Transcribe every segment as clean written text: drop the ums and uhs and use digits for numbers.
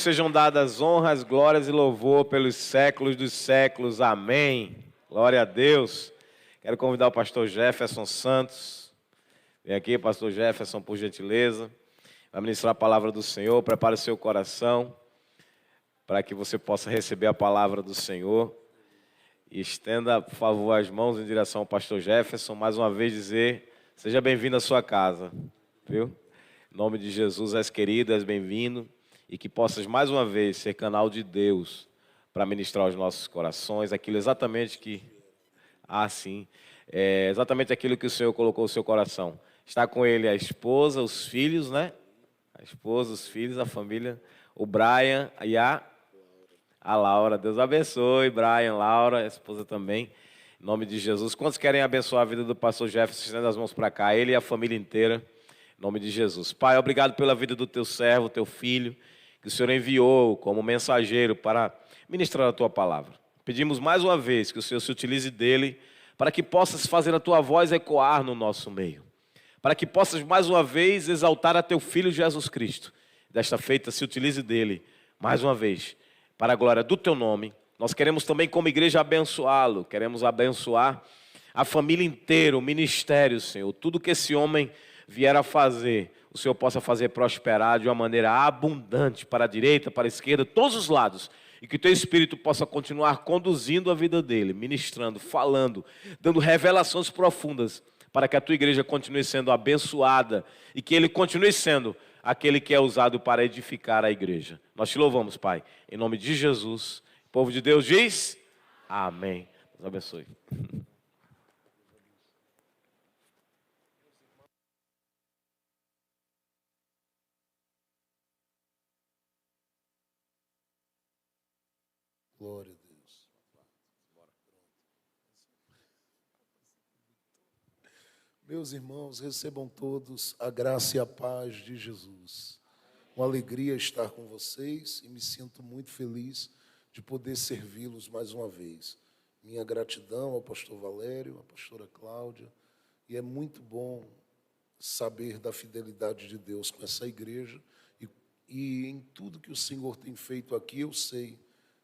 sejam dadas honras, glórias e louvor pelos séculos dos séculos. Amém. Glória a Deus. Quero convidar o pastor Jefferson Santos. Vem aqui, pastor Jefferson, por gentileza. Vai ministrar a palavra do Senhor. Prepare o seu coração para que você possa receber a palavra do Senhor. E estenda, por favor, as mãos em direção ao pastor Jefferson. Mais uma vez dizer, seja bem-vindo à sua casa. Viu? Em nome de Jesus, és querido, és bem-vindo. E que possas mais uma vez ser canal de Deus para ministrar aos nossos corações aquilo exatamente que... exatamente aquilo que o Senhor colocou no seu coração. Está com ele a esposa, os filhos, né? A esposa, os filhos, a família, o Brian e a Laura. Deus abençoe, Brian, Laura, a esposa também. Em nome de Jesus. Quantos querem abençoar a vida do pastor Jefferson? Estenda as mãos para cá, ele e a família inteira. Em nome de Jesus. Pai, obrigado pela vida do teu servo, teu filho, que o Senhor enviou como mensageiro para ministrar a tua palavra. Pedimos mais uma vez que o Senhor se utilize dele para que possas fazer a tua voz ecoar no nosso meio. Para que possas mais uma vez exaltar a teu filho Jesus Cristo. Desta feita, se utilize dele mais uma vez para a glória do teu nome. Nós queremos também como igreja abençoá-lo. Queremos abençoar a família inteira, o ministério, Senhor. Tudo que esse homem vier a fazer, o Senhor possa fazer prosperar de uma maneira abundante, para a direita, para a esquerda, todos os lados, e que o teu Espírito possa continuar conduzindo a vida dele, ministrando, falando, dando revelações profundas, para que a tua igreja continue sendo abençoada, e que ele continue sendo aquele que é usado para edificar a igreja. Nós te louvamos, Pai, em nome de Jesus. O povo de Deus diz, amém. Deus abençoe. Glória a Deus. Meus irmãos, recebam todos a graça e a paz de Jesus. Uma alegria estar com vocês e me sinto muito feliz de poder servi-los mais uma vez. Minha gratidão ao pastor Valério, à pastora Cláudia, e é muito bom saber da fidelidade de Deus com essa igreja e em tudo que o Senhor tem feito aqui, eu sei,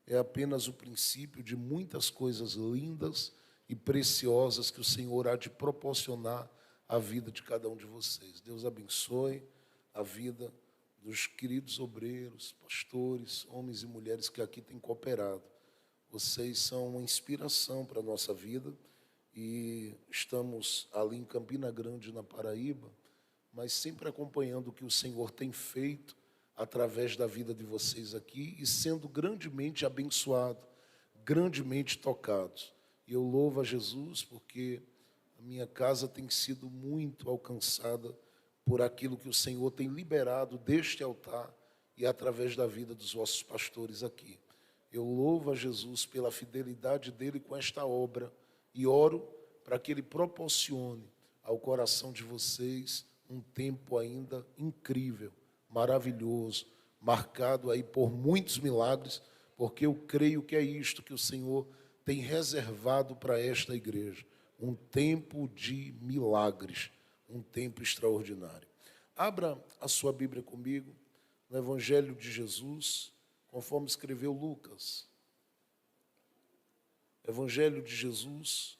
é apenas o princípio de muitas coisas lindas e preciosas que o Senhor há de proporcionar à vida de cada um de vocês. Deus abençoe a vida dos queridos obreiros, pastores, homens e mulheres que aqui têm cooperado. Vocês são uma inspiração para a nossa vida e estamos ali em Campina Grande, na Paraíba, mas sempre acompanhando o que o Senhor tem feito através da vida de vocês aqui e sendo grandemente abençoado, grandemente tocados. E eu louvo a Jesus porque a minha casa tem sido muito alcançada por aquilo que o Senhor tem liberado deste altar e através da vida dos vossos pastores aqui. Eu louvo a Jesus pela fidelidade dele com esta obra e oro para que ele proporcione ao coração de vocês um tempo ainda incrível, maravilhoso, marcado aí por muitos milagres, porque eu creio que é isto que o Senhor tem reservado para esta igreja, um tempo de milagres, um tempo extraordinário. Abra a sua Bíblia comigo, no Evangelho de Jesus, conforme escreveu Lucas. Evangelho de Jesus,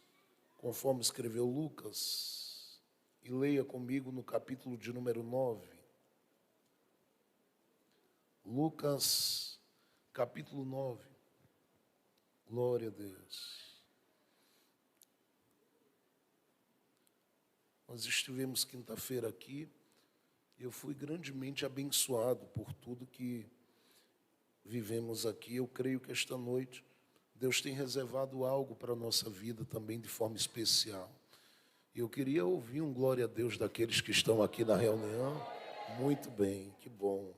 conforme escreveu Lucas, e leia comigo no capítulo de número 9. Lucas, capítulo 9. Glória a Deus. Nós estivemos quinta-feira aqui e eu fui grandemente abençoado por tudo que vivemos aqui. Eu creio que esta noite Deus tem reservado algo para a nossa vida também de forma especial. Eu queria ouvir um glória a Deus daqueles que estão aqui na reunião. Muito bem, que bom.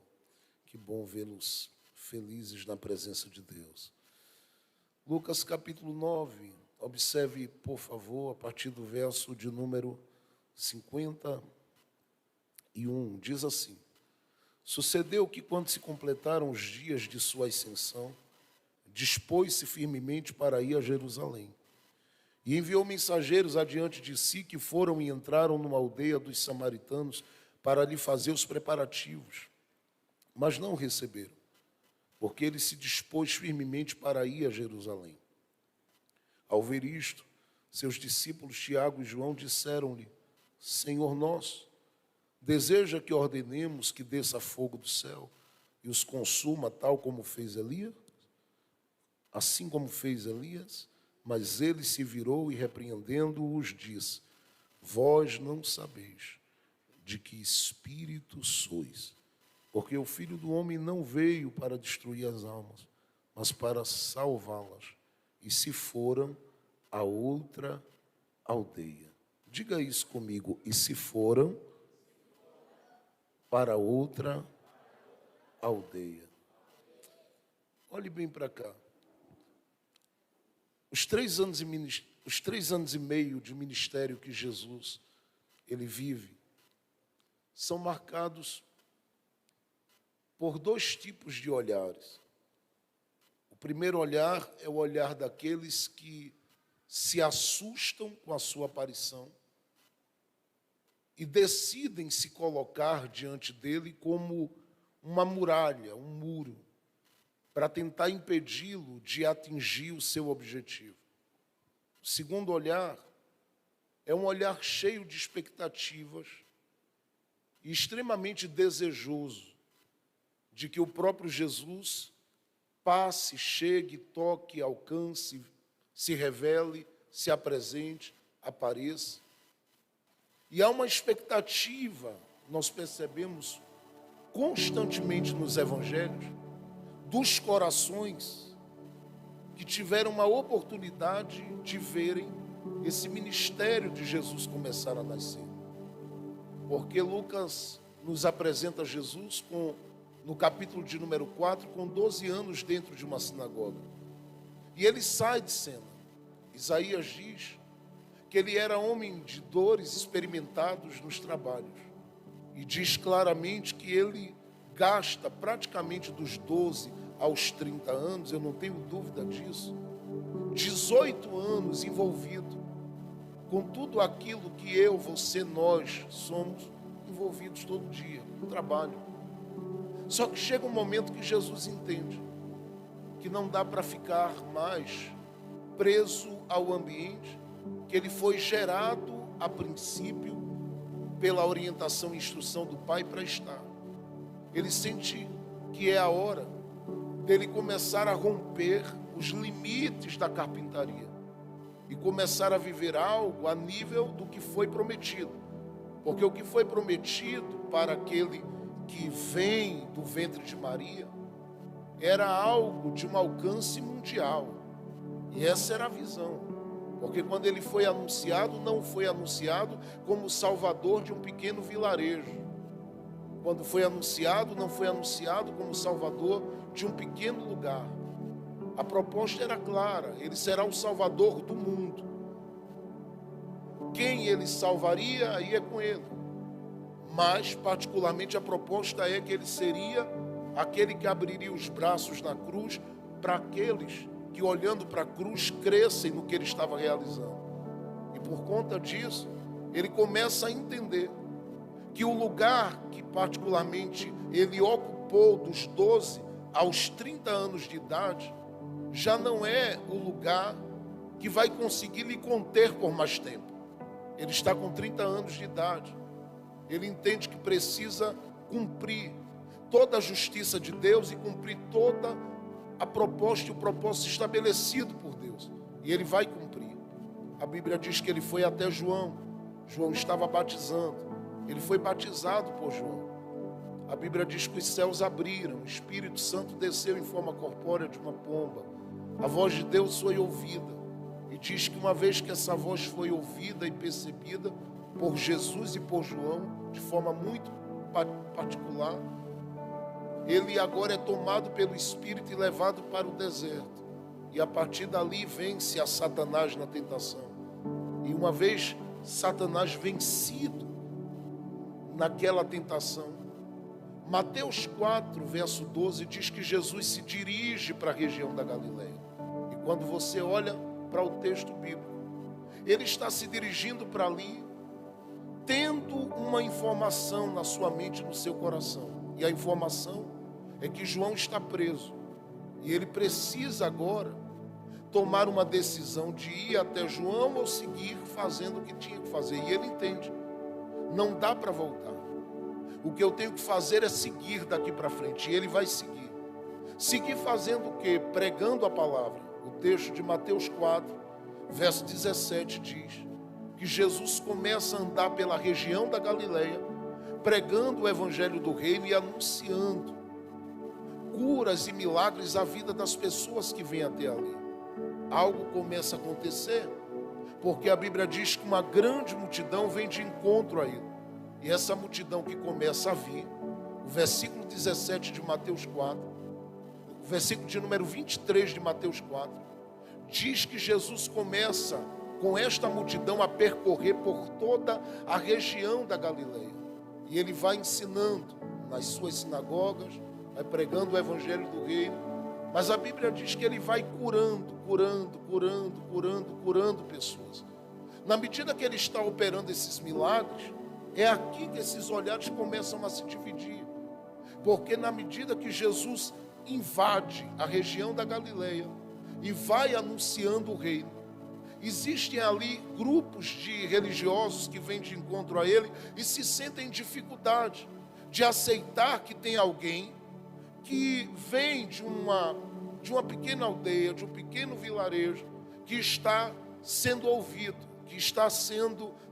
Que bom vê-los felizes na presença de Deus. Lucas capítulo 9, observe, por favor, a partir do verso de número 51, diz assim: Sucedeu que, quando se completaram os dias de sua ascensão, dispôs-se firmemente para ir a Jerusalém. E enviou mensageiros adiante de si, que foram e entraram numa aldeia dos samaritanos para lhe fazer os preparativos. Mas não o receberam. porque ele se dispôs firmemente para ir a Jerusalém. Ao ver isto, seus discípulos Tiago e João disseram-lhe: Senhor nosso, deseja que ordenemos que desça fogo do céu e os consuma, tal como fez Elias? Assim como fez Elias? Mas ele se virou e, repreendendo-os, disse: Vós não sabeis de que espírito sois, porque o Filho do Homem não veio para destruir as almas, mas para salvá-las. E se foram a outra aldeia. Diga isso comigo. E se foram para outra aldeia. Olhe bem para cá. Os 3 anos e meio de ministério que Jesus ele vive são marcados por 2 tipos de olhares. O primeiro olhar é o olhar daqueles que se assustam com a sua aparição e decidem se colocar diante dele como uma muralha, um muro, para tentar impedi-lo de atingir o seu objetivo. O segundo olhar é um olhar cheio de expectativas e extremamente desejoso de que o próprio Jesus passe, chegue, toque, alcance, se revele, se apresente, apareça. E há uma expectativa, nós percebemos constantemente nos evangelhos, dos corações que tiveram a oportunidade de verem esse ministério de Jesus começar a nascer. Porque Lucas nos apresenta Jesus no capítulo de número 4, com 12 anos dentro de uma sinagoga. E ele sai de cena. Isaías diz que ele era homem de dores experimentados nos trabalhos. E diz claramente que ele gasta praticamente dos 12 aos 30 anos, eu não tenho dúvida disso, 18 anos envolvido com tudo aquilo que eu, você, nós somos envolvidos todo dia, no trabalho. Só que chega um momento que Jesus entende que não dá para ficar mais preso ao ambiente que ele foi gerado a princípio pela orientação e instrução do Pai para estar. Ele sente que é a hora dele começar a romper os limites da carpintaria e começar a viver algo a nível do que foi prometido. Porque o que foi prometido para aquele que vem do ventre de Maria era algo de um alcance mundial. E essa era a visão. Porque quando ele foi anunciado, não foi anunciado como salvador de um pequeno vilarejo. Quando foi anunciado, não foi anunciado como salvador de um pequeno lugar. A proposta era clara: ele será o salvador do mundo. Quem ele salvaria, aí é com ele. Mas, particularmente, a proposta é que ele seria aquele que abriria os braços na cruz para aqueles que, olhando para a cruz, crescem no que ele estava realizando. E por conta disso, ele começa a entender que o lugar que particularmente ele ocupou dos 12 aos 30 anos de idade, já não é o lugar que vai conseguir lhe conter por mais tempo. Ele está com 30 anos de idade. Ele entende que precisa cumprir toda a justiça de Deus e cumprir toda a proposta e o propósito estabelecido por Deus. E ele vai cumprir. A Bíblia diz que ele foi até João. João estava batizando. Ele foi batizado por João. A Bíblia diz que os céus abriram, o Espírito Santo desceu em forma corpórea de uma pomba. A voz de Deus foi ouvida. E diz que uma vez que essa voz foi ouvida e percebida por Jesus e por João, de forma muito particular, ele agora é tomado pelo Espírito e levado para o deserto. E a partir dali vence a Satanás na tentação. E uma vez Satanás vencido naquela tentação, Mateus 4, verso 12, diz que Jesus se dirige para a região da Galileia. E quando você olha para o texto bíblico, ele está se dirigindo para ali, tendo uma informação na sua mente, no seu coração. E a informação é que João está preso. E ele precisa agora tomar uma decisão de ir até João ou seguir fazendo o que tinha que fazer. E ele entende, não dá para voltar. O que eu tenho que fazer é seguir daqui para frente. E ele vai seguir. Seguir fazendo o quê? Pregando a palavra. O texto de Mateus 4, verso 17 diz que Jesus começa a andar pela região da Galileia, pregando o evangelho do reino e anunciando curas e milagres à vida das pessoas que vêm até ali. Algo começa a acontecer, porque a Bíblia diz que uma grande multidão vem de encontro a ele. E essa multidão que começa a vir, o versículo 17 de Mateus 4, o versículo de número 23 de Mateus 4, diz que Jesus começa com esta multidão a percorrer por toda a região da Galileia. E ele vai ensinando nas suas sinagogas, vai pregando o evangelho do reino. Mas a Bíblia diz que ele vai curando pessoas. Na medida que ele está operando esses milagres, é aqui que esses olhares começam a se dividir. Porque na medida que Jesus invade a região da Galileia e vai anunciando o reino, existem ali grupos de religiosos que vêm de encontro a ele e se sentem em dificuldade de aceitar que tem alguém que vem de uma pequena aldeia, de um pequeno vilarejo, que está sendo ouvido, que está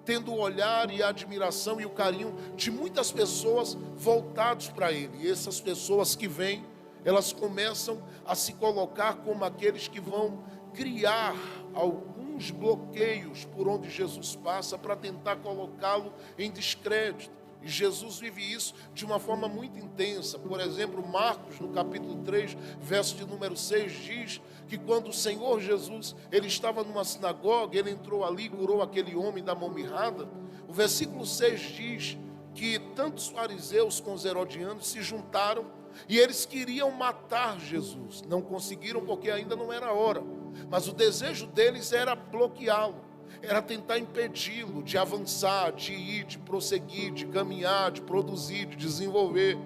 tendo o olhar e a admiração e o carinho de muitas pessoas voltados para ele. E essas pessoas que vêm, elas começam a se colocar como aqueles que vão criar alguns bloqueios por onde Jesus passa para tentar colocá-lo em descrédito. E Jesus vive isso de uma forma muito intensa. Por exemplo, Marcos, no capítulo 3, verso de número 6, diz que quando o Senhor Jesus, ele estava numa sinagoga, ele entrou ali e curou aquele homem da mão mirrada. O versículo 6 diz que tantos fariseus com os herodianos se juntaram e eles queriam matar Jesus. Não conseguiram porque ainda não era a hora. Mas o desejo deles era bloqueá-lo. Era tentar impedi-lo de avançar, de ir, de prosseguir, de caminhar, de produzir, de desenvolver.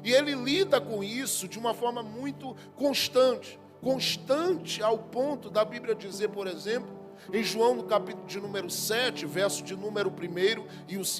E ele lida com isso de uma forma muito constante. Constante ao ponto da Bíblia dizer, por exemplo, em João no capítulo de número 7, verso de número 1 e o 2,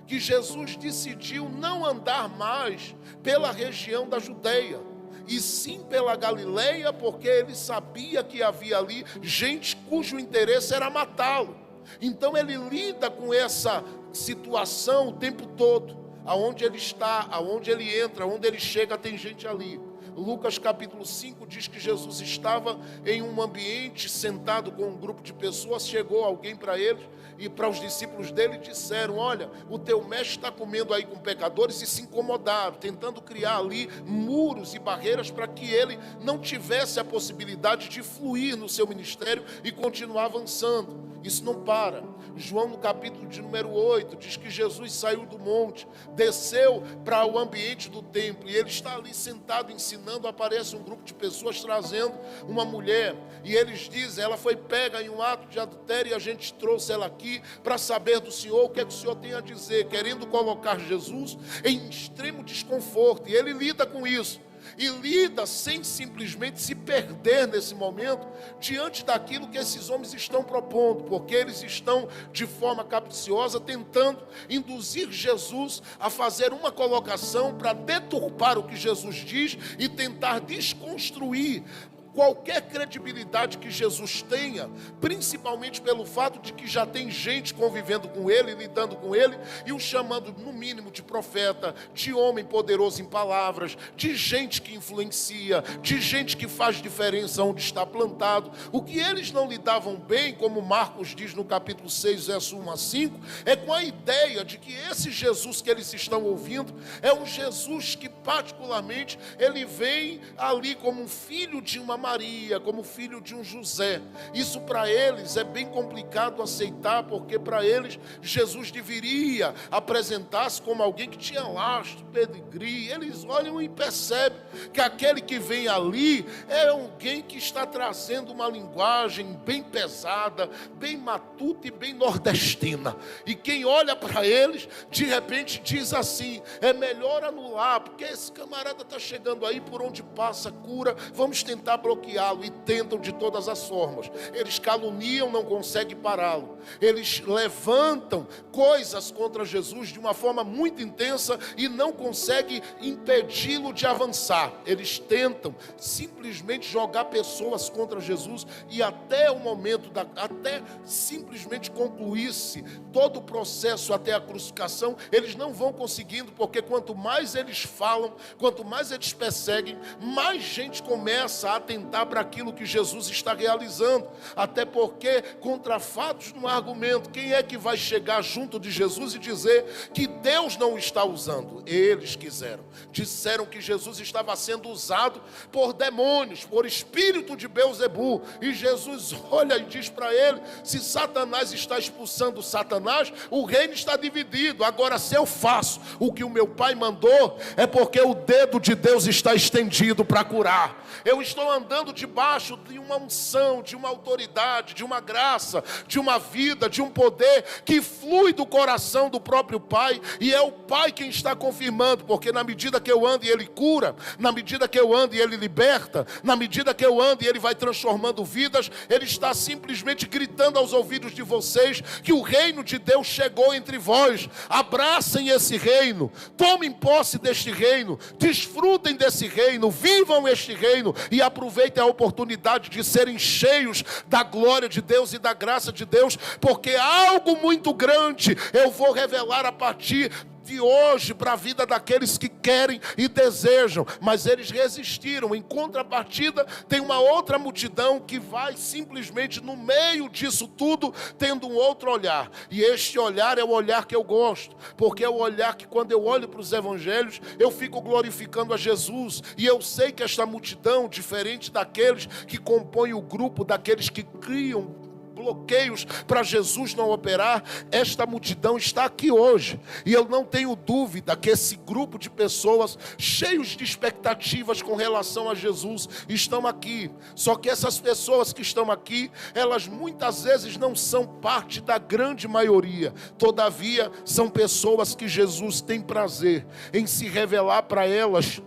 que Jesus decidiu não andar mais pela região da Judeia, e sim pela Galileia, porque ele sabia que havia ali gente cujo interesse era matá-lo. Então ele lida com essa situação o tempo todo. Aonde ele está, aonde ele entra, aonde ele chega, tem gente ali. Lucas capítulo 5 diz que Jesus estava em um ambiente sentado com um grupo de pessoas. Chegou alguém para ele e para os discípulos dele disseram: olha, o teu mestre está comendo aí com pecadores, e se incomodaram, tentando criar ali muros e barreiras para que ele não tivesse a possibilidade de fluir no seu ministério e continuar avançando. Isso não para. João no capítulo de número 8 diz que Jesus saiu do monte, desceu para o ambiente do templo, e ele está ali sentado ensinando. Aparece um grupo de pessoas trazendo uma mulher, e eles dizem: ela foi pega em um ato de adultério e a gente trouxe ela aqui para saber do Senhor o que é que o Senhor tem a dizer, querendo colocar Jesus em extremo desconforto. E ele lida com isso. E lida sem simplesmente se perder nesse momento diante daquilo que esses homens estão propondo, porque eles estão de forma capciosa tentando induzir Jesus a fazer uma colocação para deturpar o que Jesus diz e tentar desconstruir qualquer credibilidade que Jesus tenha, principalmente pelo fato de que já tem gente convivendo com ele, lidando com ele, e o chamando no mínimo de profeta, de homem poderoso em palavras, de gente que influencia, de gente que faz diferença onde está plantado. O que eles não lidavam bem, como Marcos diz no capítulo 6, verso 1 a 5, é com a ideia de que esse Jesus que eles estão ouvindo é um Jesus que particularmente ele vem ali como um filho de uma Maria, como filho de um José. Isso para eles é bem complicado aceitar, porque para eles Jesus deveria apresentar-se como alguém que tinha lastro, pedigree. Eles olham e percebem que aquele que vem ali é alguém que está trazendo uma linguagem bem pesada, bem matuta e bem nordestina. E quem olha para eles, de repente diz assim: é melhor anular, porque esse camarada está chegando aí, por onde passa cura, vamos tentar bloqueá-lo. E tentam de todas as formas. Eles caluniam, não conseguem pará-lo. Eles levantam coisas contra Jesus de uma forma muito intensa e não conseguem impedi-lo de avançar. Eles tentam simplesmente jogar pessoas contra Jesus, e até o momento até simplesmente concluir-se todo o processo até a crucificação, eles não vão conseguindo, porque quanto mais eles falam, quanto mais eles perseguem, mais gente começa a atentar para aquilo que Jesus está realizando. Até porque, contra fatos no argumento, quem é que vai chegar junto de Jesus e dizer que Deus não está usando? Eles quiseram. Disseram que Jesus estava sendo usado por demônios, por espírito de Belzebu. E Jesus olha e diz para ele: se Satanás está expulsando Satanás, o reino está dividido. Agora, se eu faço o que o meu pai mandou, é porque o dedo de Deus está estendido para curar. Eu estou andando debaixo de uma unção, de uma autoridade, de uma graça, de uma vida, de um poder que flui do coração do próprio Pai, e é o Pai quem está confirmando, porque na medida que eu ando e Ele cura, na medida que eu ando e Ele liberta, na medida que eu ando e Ele vai transformando vidas, Ele está simplesmente gritando aos ouvidos de vocês que o reino de Deus chegou entre vós. Abracem esse reino, tomem posse deste reino, desfrutem desse reino, vivam este reino e aproveitem a oportunidade de serem cheios da glória de Deus e da graça de Deus, porque algo muito grande eu vou revelar a partir de hoje para a vida daqueles que querem e desejam, mas eles resistiram. Em contrapartida, tem uma outra multidão que vai simplesmente no meio disso tudo, tendo um outro olhar, e este olhar é o olhar que eu gosto, porque é o olhar que, quando eu olho para os evangelhos, eu fico glorificando a Jesus. E eu sei que esta multidão, diferente daqueles que compõem o grupo daqueles que criam bloqueios para Jesus não operar, esta multidão está aqui hoje, e eu não tenho dúvida que esse grupo de pessoas cheios de expectativas com relação a Jesus estão aqui. Só que essas pessoas que estão aqui, elas muitas vezes não são parte da grande maioria. Todavia, são pessoas que Jesus tem prazer em se revelar para elas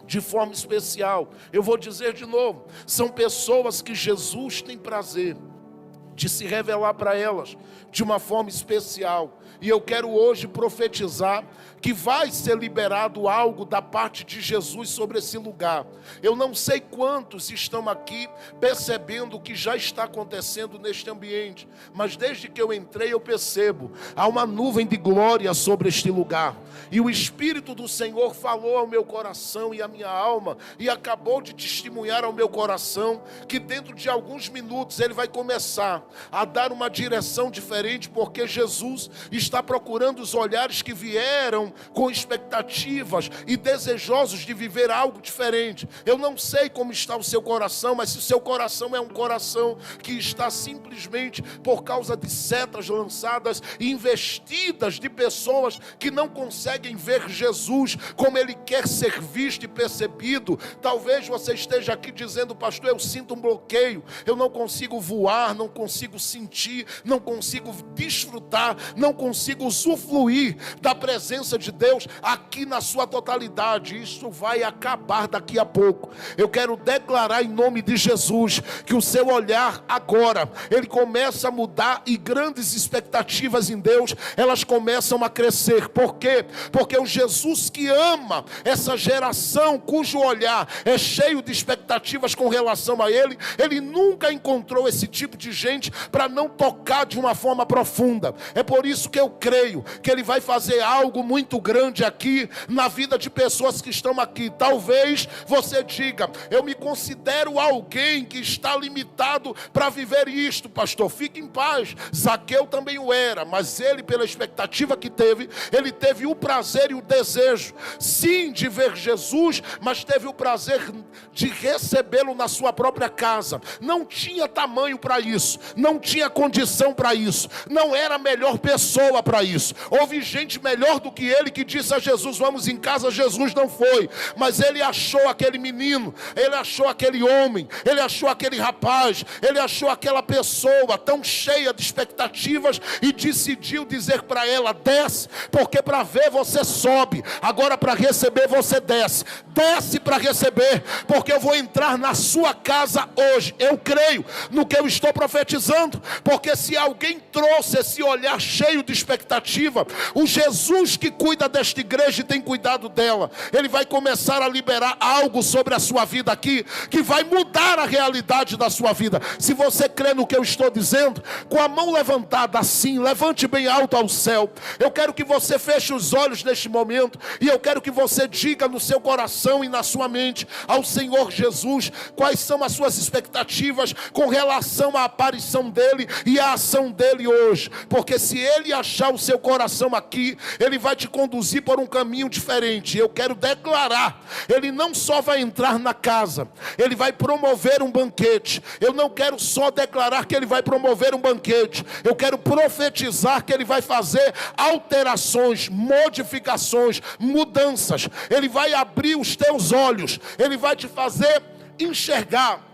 de forma especial. Eu vou dizer de novo, são pessoas que Jesus tem prazer de se revelar para elas de uma forma especial. E eu quero hoje profetizar que vai ser liberado algo da parte de Jesus sobre esse lugar. Eu não sei quantos estão aqui percebendo o que já está acontecendo neste ambiente, mas desde que eu entrei eu percebo, há uma nuvem de glória sobre este lugar, e o Espírito do Senhor falou ao meu coração e à minha alma, e acabou de testemunhar ao meu coração, que dentro de alguns minutos ele vai começar a dar uma direção diferente, porque Jesus está procurando os olhares que vieram com expectativas e desejosos de viver algo diferente. Eu não sei como está o seu coração, mas se o seu coração é um coração que está simplesmente por causa de setas lançadas e investidas de pessoas que não conseguem ver Jesus como Ele quer ser visto e percebido, talvez você esteja aqui dizendo: pastor, eu sinto um bloqueio, eu não consigo voar, não consigo sentir, não consigo desfrutar, não consigo usufruir da presença de Deus aqui na sua totalidade. Isso vai acabar daqui a pouco. Eu quero declarar em nome de Jesus que o seu olhar agora, ele começa a mudar, e grandes expectativas em Deus, elas começam a crescer. Por quê? Porque o Jesus que ama essa geração cujo olhar é cheio de expectativas com relação a Ele, Ele nunca encontrou esse tipo de gente suficiente para não tocar de uma forma profunda. É por isso que eu creio que Ele vai fazer algo muito grande aqui na vida de pessoas que estão aqui. Talvez você diga: eu me considero alguém que está limitado para viver isto, pastor. Fique em paz. Zaqueu também o era, mas ele, pela expectativa que teve, ele teve o prazer e o desejo, sim, de ver Jesus, mas teve o prazer de recebê-lo na sua própria casa. Não tinha tamanho para isso, não tinha condição para isso, não era a melhor pessoa para isso. Houve gente melhor do que ele que disse a Jesus: vamos em casa. Jesus não foi, mas ele achou aquele menino, ele achou aquele homem, ele achou aquele rapaz, ele achou aquela pessoa tão cheia de expectativas e decidiu dizer para ela: desce, porque para ver você sobe, agora para receber você desce. Desce para receber, porque eu vou entrar na sua casa hoje. Eu creio no que eu estou profetizando, porque se alguém trouxe esse olhar cheio de expectativa, o Jesus que cuida desta igreja e tem cuidado dela, Ele vai começar a liberar algo sobre a sua vida aqui, que vai mudar a realidade da sua vida. Se você crê no que eu estou dizendo, com a mão levantada assim, levante bem alto ao céu. Eu quero que você feche os olhos neste momento, e eu quero que você diga no seu coração e na sua mente ao Senhor Jesus quais são as suas expectativas com relação à aparição dele e à ação dele hoje. Porque se ele achar o seu coração aqui, ele vai te conduzir por um caminho diferente. Eu quero declarar: ele não só vai entrar na casa, ele vai promover um banquete. Eu não quero só declarar que ele vai promover um banquete, eu quero profetizar que ele vai fazer alterações, modificações, mudanças. Ele vai abrir os teus olhos, ele vai te fazer enxergar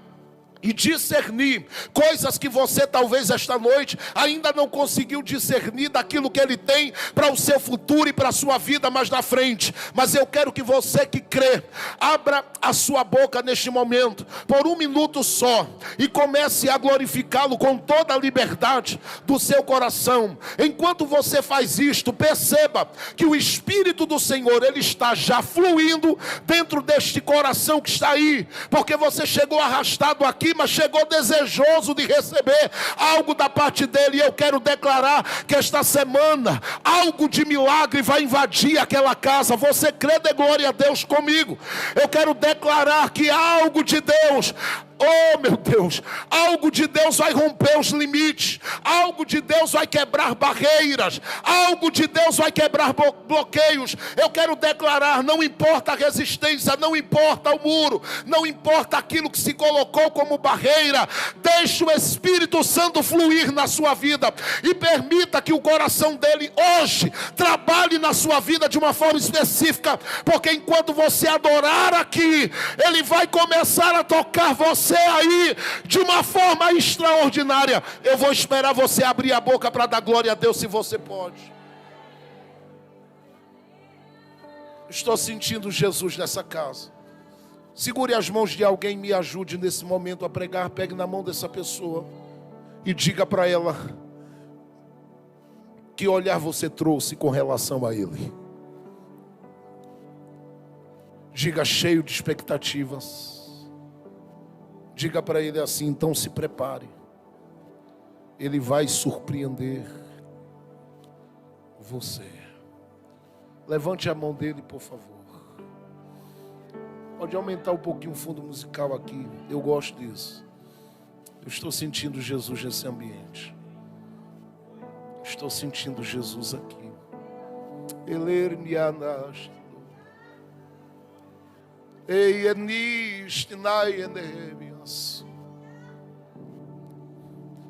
e discernir coisas que você talvez esta noite ainda não conseguiu discernir daquilo que Ele tem para o seu futuro e para a sua vida mais na frente. Mas eu quero que você que crê, abra a sua boca neste momento, por um minuto só, e comece a glorificá-lo com toda a liberdade do seu coração. Enquanto você faz isto, perceba que o Espírito do Senhor, Ele está já fluindo dentro deste coração que está aí, porque você chegou arrastado aqui, mas chegou desejoso de receber algo da parte dele. E eu quero declarar que esta semana algo de milagre vai invadir aquela casa. Você crê? Dê glória a Deus comigo. Eu quero declarar que algo de Deus, oh meu Deus, algo de Deus vai romper os limites, algo de Deus vai quebrar barreiras, algo de Deus vai quebrar bloqueios. Eu quero declarar: não importa a resistência, não importa o muro, não importa aquilo que se colocou como barreira, deixe o Espírito Santo fluir na sua vida e permita que o coração dele hoje trabalhe na sua vida de uma forma específica, porque enquanto você adorar aqui, ele vai começar a tocar você aí de uma forma extraordinária. Eu vou esperar você abrir a boca para dar glória a Deus, se você pode. Estou sentindo Jesus nessa casa. Segure as mãos de alguém, me ajude nesse momento a pregar. Pegue na mão dessa pessoa e diga para ela: que olhar você trouxe com relação a ele? Diga: cheio de expectativas. Diga para ele assim: então se prepare, ele vai surpreender você. Levante a mão dele, por favor. Pode aumentar um pouquinho o fundo musical aqui, eu gosto disso. Eu estou sentindo Jesus nesse ambiente. Estou sentindo Jesus aqui.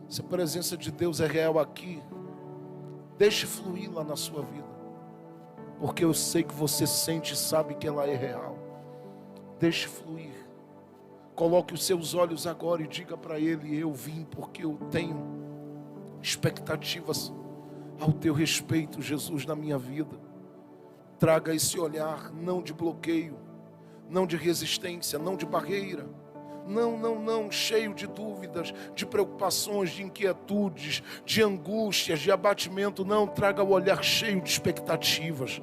Se a presença de Deus é real aqui, deixe fluir lá na sua vida, porque eu sei que você sente e sabe que ela é real. Deixe fluir. Coloque os seus olhos agora e diga para Ele: eu vim porque eu tenho expectativas ao teu respeito, Jesus, na minha vida. Traga esse olhar, não de bloqueio, não de resistência, não de barreira, não, cheio de dúvidas, de preocupações, de inquietudes, de angústias, de abatimento, não, traga o olhar cheio de expectativas.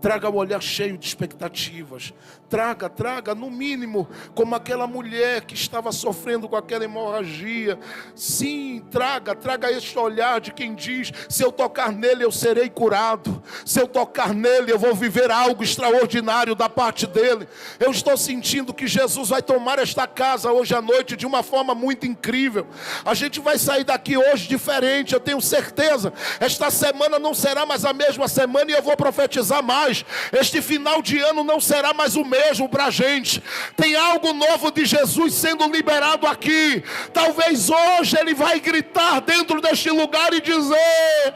Traga o olhar cheio de expectativas. Traga, no mínimo, como aquela mulher que estava sofrendo com aquela hemorragia. Sim, traga este olhar de quem diz: se eu tocar nele eu serei curado. Se eu tocar nele eu vou viver algo extraordinário da parte dele. Eu estou sentindo que Jesus vai tomar esta casa hoje à noite de uma forma muito incrível. A gente vai sair daqui hoje diferente, eu tenho certeza. Esta semana não será mais a mesma semana, e eu vou profetizar mais. Este final de ano não será mais o mesmo para a gente. Tem algo novo de Jesus sendo liberado aqui. Talvez hoje ele vai gritar dentro deste lugar e dizer: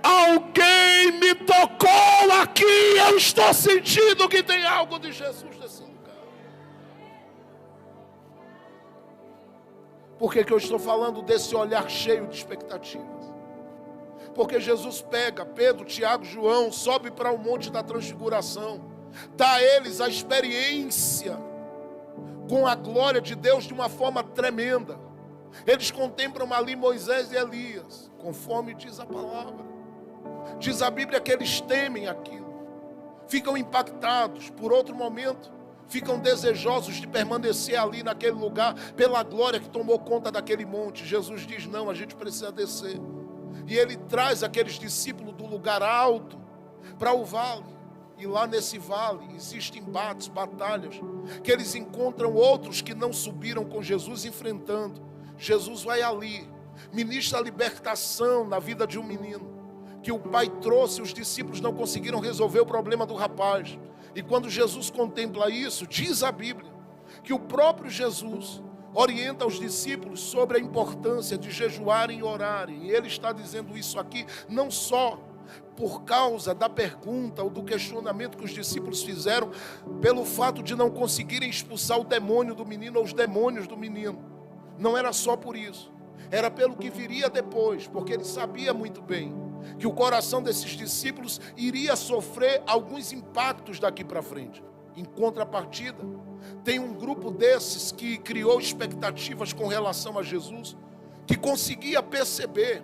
alguém me tocou aqui, eu estou sentindo que tem algo de Jesus nesse lugar. Por que eu estou falando desse olhar cheio de expectativas? Porque Jesus pega Pedro, Tiago, João, sobe para o monte da transfiguração, dá a eles a experiência com a glória de Deus de uma forma tremenda. Eles contemplam ali Moisés e Elias, conforme diz a palavra. Diz a Bíblia que eles temem aquilo, ficam impactados. Por outro momento, ficam desejosos de permanecer ali naquele lugar, pela glória que tomou conta daquele monte. Jesus diz: não, a gente precisa descer. E ele traz aqueles discípulos do lugar alto para o vale. E lá nesse vale existem embates, batalhas, que eles encontram outros que não subiram com Jesus enfrentando. Jesus vai ali, ministra a libertação na vida de um menino que o pai trouxe. Os discípulos não conseguiram resolver o problema do rapaz. E quando Jesus contempla isso, diz a Bíblia que o próprio Jesus orienta os discípulos sobre a importância de jejuarem e orarem. E ele está dizendo isso aqui não só por causa da pergunta ou do questionamento que os discípulos fizeram pelo fato de não conseguirem expulsar o demônio do menino ou os demônios do menino. Não era só por isso. Era pelo que viria depois, porque ele sabia muito bem que o coração desses discípulos iria sofrer alguns impactos daqui para frente. Em contrapartida, tem um grupo desses que criou expectativas com relação a Jesus, que conseguia perceber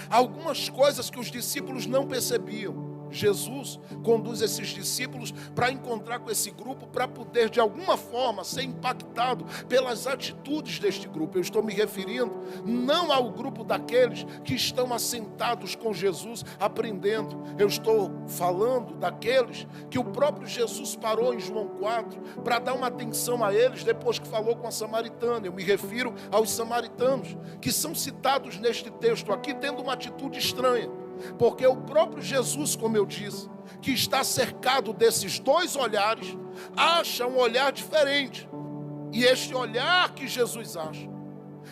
algumas coisas que os discípulos não percebiam. Jesus conduz esses discípulos para encontrar com esse grupo, para poder de alguma forma ser impactado pelas atitudes deste grupo. Eu estou me referindo não ao grupo daqueles que estão assentados com Jesus aprendendo. Eu estou falando daqueles que o próprio Jesus parou em João 4 para dar uma atenção a eles depois que falou com a samaritana. Eu me refiro aos samaritanos que são citados neste texto aqui tendo uma atitude estranha. Porque o próprio Jesus, como eu disse, que está cercado desses dois olhares, acha um olhar diferente. E este olhar que Jesus acha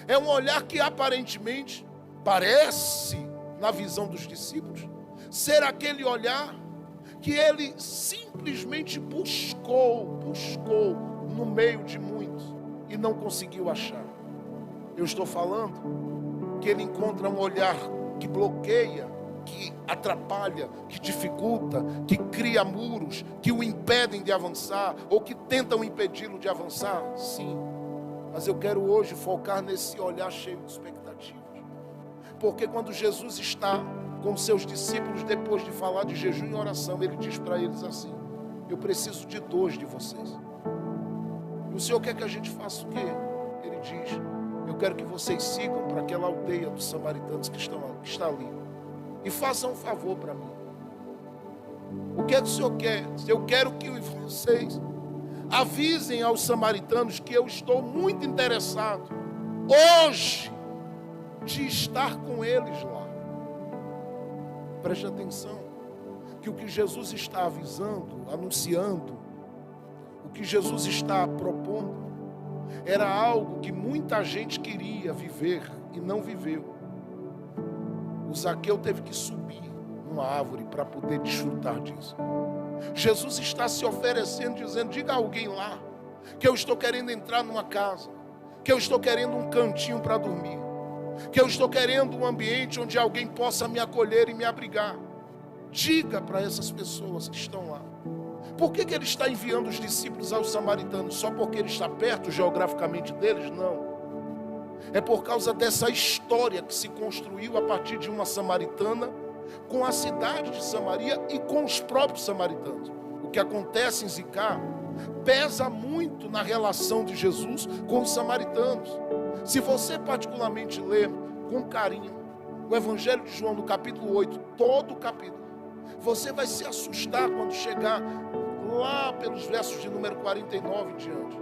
é um olhar que aparentemente parece, na visão dos discípulos, ser aquele olhar que ele simplesmente buscou no meio de muitos e não conseguiu achar. Eu estou falando que ele encontra um olhar que bloqueia, que atrapalha, que dificulta, que cria muros, que o impedem de avançar, ou que tentam impedi-lo de avançar. Sim, mas eu quero hoje focar nesse olhar cheio de expectativas. Porque quando Jesus está com seus discípulos, depois de falar de jejum e oração, ele diz para eles assim: eu preciso de 2 de vocês. E o Senhor quer que a gente faça o quê? Ele diz: eu quero que vocês sigam para aquela aldeia dos samaritanos que está ali. E façam um favor para mim. O que é que o Senhor quer? Eu quero que vocês avisem aos samaritanos que eu estou muito interessado hoje de estar com eles lá. Preste atenção, que o que Jesus está avisando, anunciando, o que Jesus está propondo, era algo que muita gente queria viver e não viveu. O Zaqueu teve que subir numa árvore para poder desfrutar disso. Jesus está se oferecendo, dizendo: diga a alguém lá que eu estou querendo entrar numa casa, que eu estou querendo um cantinho para dormir, que eu estou querendo um ambiente onde alguém possa me acolher e me abrigar. Diga para essas pessoas que estão lá, Por que ele está enviando os discípulos aos samaritanos? Só porque ele está perto geograficamente deles? Não. É por causa dessa história que se construiu a partir de uma samaritana com a cidade de Samaria e com os próprios samaritanos. O que acontece em Sicar pesa muito na relação de Jesus com os samaritanos. Se você particularmente ler com carinho o Evangelho de João no capítulo 8, todo o capítulo, você vai se assustar quando chegar lá pelos versos de número 49 em diante.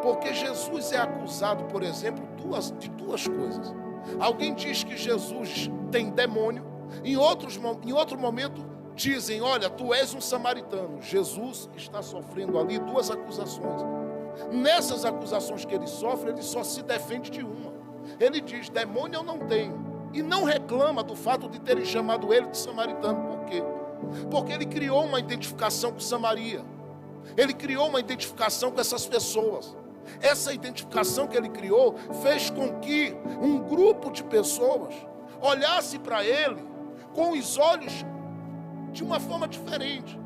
Porque Jesus é acusado, por exemplo, de duas coisas. Alguém diz que Jesus tem demônio, em outro momento dizem, olha, tu és um samaritano. Jesus está sofrendo ali duas acusações. Nessas acusações que ele sofre, ele só se defende de uma. Ele diz, demônio eu não tenho. E não reclama do fato de terem chamado ele de samaritano. Por quê? Porque ele criou uma identificação com Samaria. Ele criou uma identificação com essas pessoas. Essa identificação que ele criou fez com que um grupo de pessoas olhasse para ele com os olhos de uma forma diferente.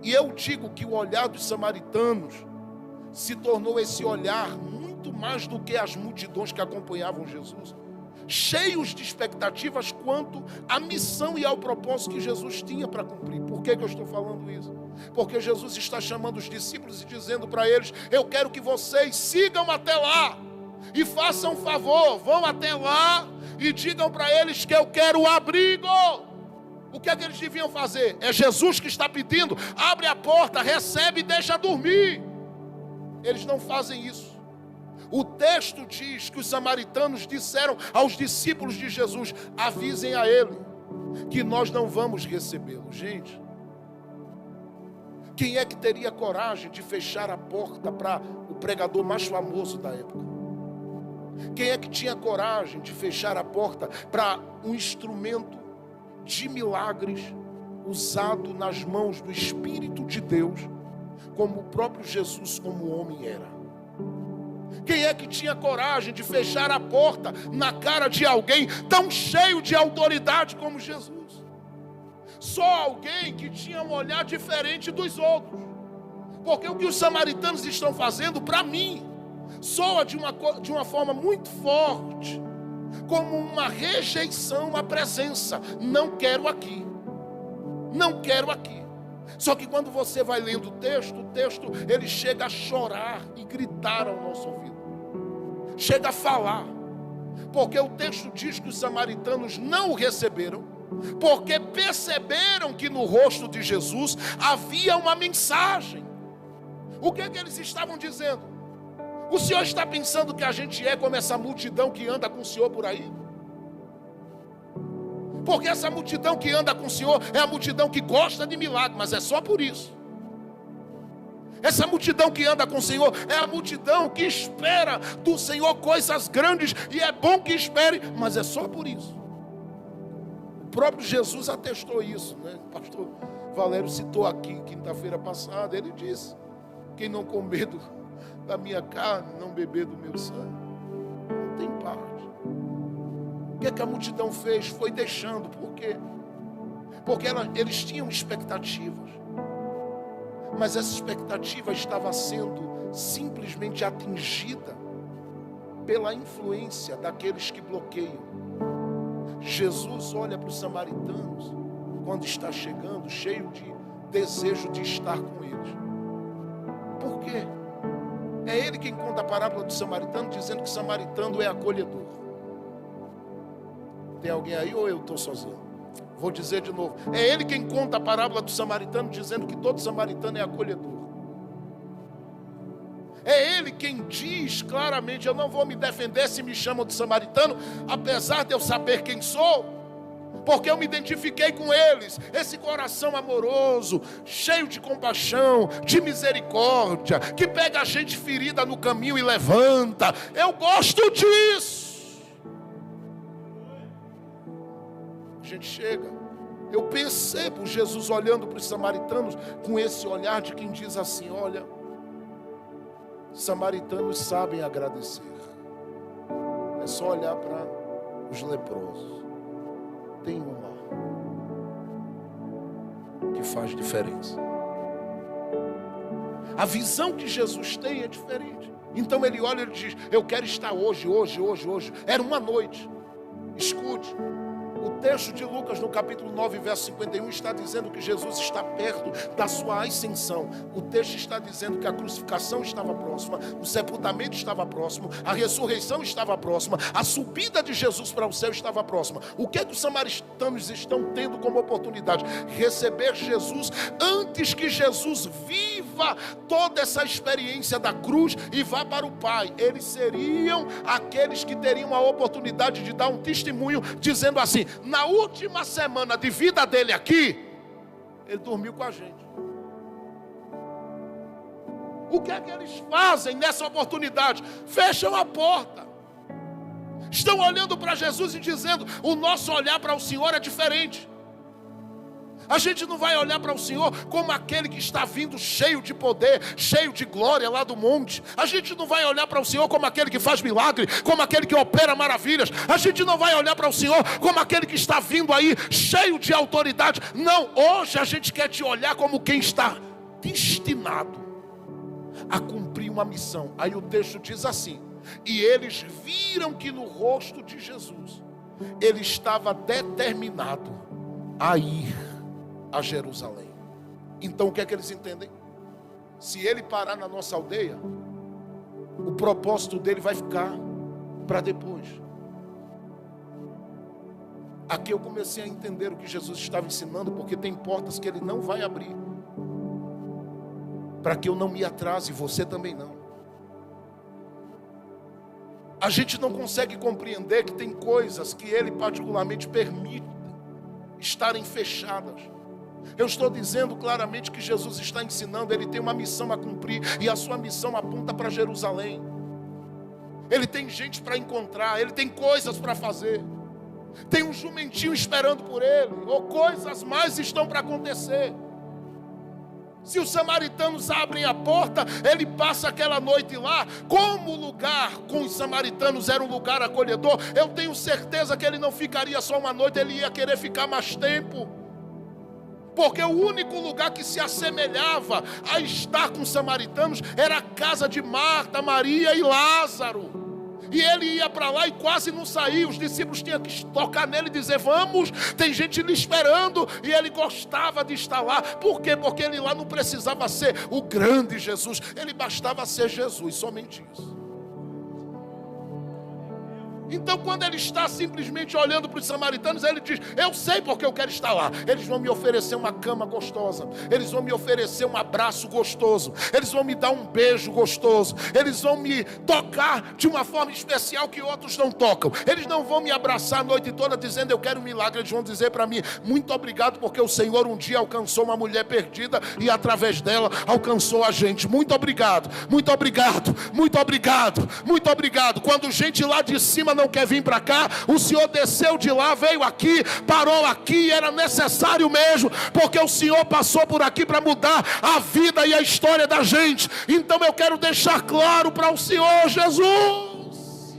E eu digo que o olhar dos samaritanos se tornou esse olhar muito mais do que as multidões que acompanhavam Jesus, cheios de expectativas quanto à missão e ao propósito que Jesus tinha para cumprir. Por que eu estou falando isso? Porque Jesus está chamando os discípulos e dizendo para eles, eu quero que vocês sigam até lá e façam um favor, vão até lá e digam para eles que eu quero o abrigo. O que é que eles deviam fazer? É Jesus que está pedindo, abre a porta, recebe e deixa dormir. Eles não fazem isso. O texto diz que os samaritanos disseram aos discípulos de Jesus, avisem a ele que nós não vamos recebê-lo. Gente, quem é que teria coragem de fechar a porta para o pregador mais famoso da época? Quem é que tinha coragem de fechar a porta para um instrumento de milagres usado nas mãos do Espírito de Deus, como o próprio Jesus como homem era? Quem é que tinha coragem de fechar a porta na cara de alguém tão cheio de autoridade como Jesus? Só alguém que tinha um olhar diferente dos outros. Porque o que os samaritanos estão fazendo, para mim, soa de uma forma muito forte, como uma rejeição à presença. Não quero aqui. Não quero aqui. Só que quando você vai lendo o texto ele chega a chorar e gritar ao nosso ouvido. Chega a falar. Porque o texto diz que os samaritanos não o receberam, porque perceberam que no rosto de Jesus havia uma mensagem. O que é que eles estavam dizendo? O Senhor está pensando que a gente é como essa multidão que anda com o Senhor por aí? Porque essa multidão que anda com o Senhor é a multidão que gosta de milagre, mas é só por isso. Essa multidão que anda com o Senhor é a multidão que espera do Senhor coisas grandes, e é bom que espere, mas é só por isso. O próprio Jesus atestou isso, né? O pastor Valério citou aqui, quinta-feira passada, ele disse, quem não comer da minha carne, não beber do meu sangue, não tem parte. O que é que a multidão fez? Foi deixando. Por quê? Porque eles tinham expectativas, mas essa expectativa estava sendo simplesmente atingida pela influência daqueles que bloqueiam. Jesus olha para os samaritanos quando está chegando, cheio de desejo de estar com eles. Por quê? É ele quem conta a parábola do samaritano, dizendo que o samaritano é acolhedor. Tem alguém aí ou eu estou sozinho? Vou dizer de novo. É ele quem conta a parábola do samaritano, dizendo que todo samaritano é acolhedor. É ele quem diz claramente, eu não vou me defender se me chamam de samaritano, apesar de eu saber quem sou, porque eu me identifiquei com eles. Esse coração amoroso, cheio de compaixão, de misericórdia, que pega a gente ferida no caminho e levanta. Eu gosto disso. A gente chega, eu percebo Jesus olhando para os samaritanos com esse olhar de quem diz assim, olha, samaritanos sabem agradecer. É só olhar para os leprosos. Tem uma que faz diferença. A visão que Jesus tem é diferente. Então ele olha e ele diz: eu quero estar hoje. Era uma noite. Escute. O texto de Lucas, no capítulo 9, verso 51, está dizendo que Jesus está perto da sua ascensão. O texto está dizendo que a crucificação estava próxima, o sepultamento estava próximo, a ressurreição estava próxima, a subida de Jesus para o céu estava próxima. O que é que os samaritanos estão tendo como oportunidade? Receber Jesus antes que Jesus viva toda essa experiência da cruz e vá para o Pai. Eles seriam aqueles que teriam a oportunidade de dar um testemunho dizendo assim: na última semana de vida dele aqui, ele dormiu com a gente. O que é que eles fazem nessa oportunidade? Fecham a porta. Estão olhando para Jesus e dizendo: o nosso olhar para o Senhor é diferente. A gente não vai olhar para o Senhor como aquele que está vindo cheio de poder, cheio de glória lá do monte. A gente não vai olhar para o Senhor como aquele que faz milagre, como aquele que opera maravilhas. A gente não vai olhar para o Senhor como aquele que está vindo aí cheio de autoridade. Não, hoje a gente quer te olhar como quem está destinado a cumprir uma missão. Aí o texto diz assim: e eles viram que no rosto de Jesus ele estava determinado a ir a Jerusalém. Então o que é que eles entendem? Se ele parar na nossa aldeia, o propósito dele vai ficar para depois. Aqui eu comecei a entender o que Jesus estava ensinando, porque tem portas que ele não vai abrir, para que eu não me atrase, você também não. A gente não consegue compreender que tem coisas que ele particularmente permite estarem fechadas. Eu estou dizendo claramente que Jesus está ensinando, ele tem uma missão a cumprir, e a sua missão aponta para Jerusalém. Ele tem gente para encontrar, ele tem coisas para fazer, tem um jumentinho esperando por ele, ou coisas mais estão para acontecer. Se os samaritanos abrem a porta, ele passa aquela noite lá. Como o lugar com os samaritanos era um lugar acolhedor, eu tenho certeza que ele não ficaria só uma noite, ele ia querer ficar mais tempo. Porque o único lugar que se assemelhava a estar com os samaritanos era a casa de Marta, Maria e Lázaro. E ele ia para lá e quase não saía. Os discípulos tinham que tocar nele e dizer: vamos, tem gente lhe esperando. E ele gostava de estar lá. Por quê? Porque ele lá não precisava ser o grande Jesus, ele bastava ser Jesus, somente isso. Então quando ele está simplesmente olhando para os samaritanos, ele diz: eu sei porque eu quero estar lá. Eles vão me oferecer uma cama gostosa, eles vão me oferecer um abraço gostoso, eles vão me dar um beijo gostoso, eles vão me tocar de uma forma especial que outros não tocam. Eles não vão me abraçar a noite toda dizendo: eu quero um milagre. Eles vão dizer para mim: muito obrigado, porque o Senhor um dia alcançou uma mulher perdida e através dela alcançou a gente. Muito obrigado, muito obrigado, muito obrigado, muito obrigado. Quando gente lá de cima não quer vir para cá, o Senhor desceu de lá, veio aqui, parou aqui, era necessário mesmo, porque o Senhor passou por aqui para mudar a vida e a história da gente. Então eu quero deixar claro para o Senhor Jesus.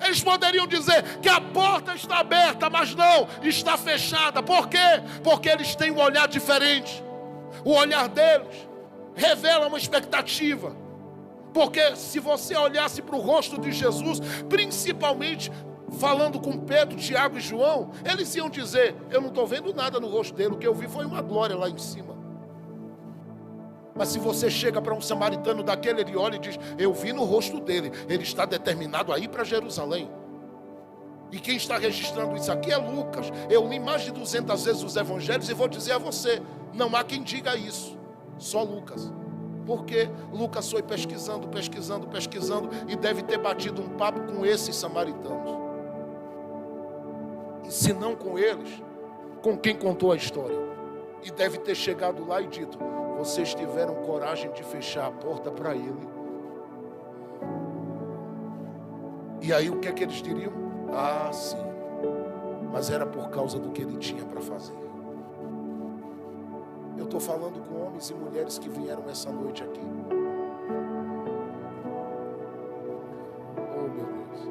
Eles poderiam dizer que a porta está aberta, mas não, está fechada. Por quê? Porque eles têm um olhar diferente. O olhar deles revela uma expectativa. Porque se você olhasse para o rosto de Jesus, principalmente falando com Pedro, Tiago e João, eles iam dizer: eu não estou vendo nada no rosto dele, o que eu vi foi uma glória lá em cima. Mas se você chega para um samaritano daquele, ele olha e diz: eu vi no rosto dele, ele está determinado a ir para Jerusalém. E quem está registrando isso aqui é Lucas. Eu li mais de 200 vezes os evangelhos e vou dizer a você: não há quem diga isso, só Lucas. Porque Lucas foi pesquisando e deve ter batido um papo com esses samaritanos. E se não com eles, com quem contou a história. E deve ter chegado lá e dito: vocês tiveram coragem de fechar a porta para ele. E aí o que é que eles diriam? Ah, sim, mas era por causa do que ele tinha para fazer. Eu estou falando com homens e mulheres que vieram essa noite aqui. Oh, meu Deus.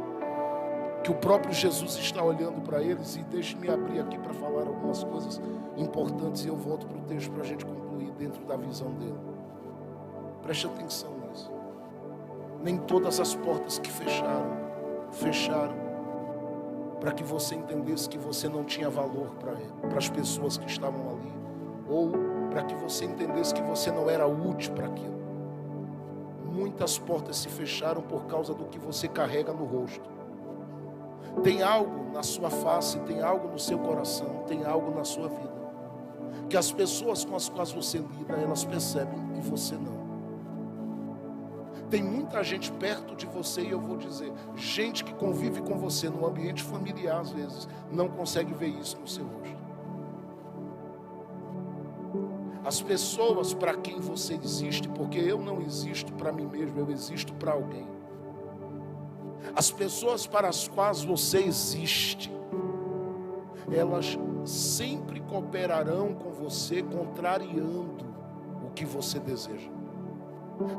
Que o próprio Jesus está olhando para eles. E deixe-me abrir aqui para falar algumas coisas importantes. E eu volto para o texto para a gente concluir. fluir dentro da visão dele. Preste atenção nisso. Nem todas as portas que fecharam para que você entendesse que você não tinha valor para as pessoas que estavam ali, ou para que você entendesse que você não era útil para aquilo. Muitas portas se fecharam por causa do que você carrega no rosto. Tem algo na sua face, tem algo no seu coração, tem algo na sua vida, que as pessoas com as quais você lida, elas percebem e você não. Tem muita gente perto de você, e eu vou dizer, gente que convive com você no ambiente familiar, às vezes, não consegue ver isso no seu rosto. As pessoas para quem você existe, porque eu não existo para mim mesmo, eu existo para alguém. As pessoas para as quais você existe, elas sempre cooperarão com você, contrariando o que você deseja.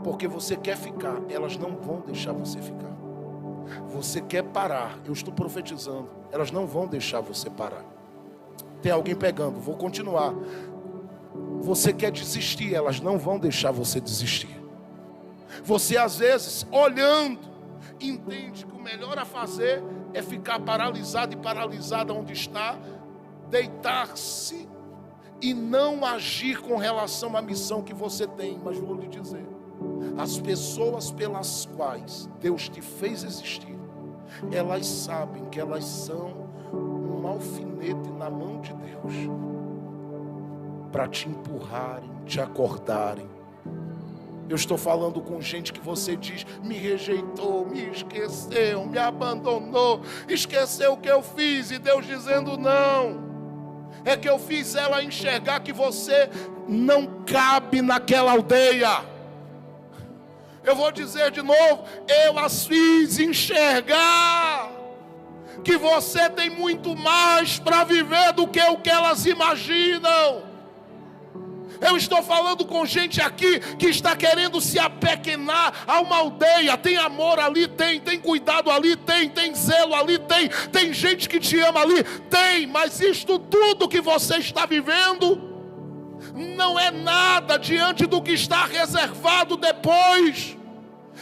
Porque você quer ficar, elas não vão deixar você ficar. Você quer parar, eu estou profetizando, elas não vão deixar você parar. Tem alguém pegando, vou continuar. Você quer desistir, elas não vão deixar você desistir. Você às vezes, olhando, entende que o melhor a fazer é ficar paralisado e paralisada onde está, deitar-se e não agir com relação à missão que você tem. Mas vou lhe dizer, as pessoas pelas quais Deus te fez existir, elas sabem que elas são um alfinete na mão de Deus, para te empurrarem, te acordarem. Eu estou falando com gente que você diz, me rejeitou, me esqueceu, me abandonou, esqueceu o que eu fiz, e Deus dizendo não, é que eu fiz ela enxergar que você não cabe naquela aldeia. Eu vou dizer de novo, eu as fiz enxergar que você tem muito mais para viver do que o que elas imaginam. Eu estou falando com gente aqui que está querendo se apequenar a uma aldeia. Tem amor ali, tem cuidado ali, tem zelo ali, tem gente que te ama ali, tem. Mas isto tudo que você está vivendo não é nada diante do que está reservado depois.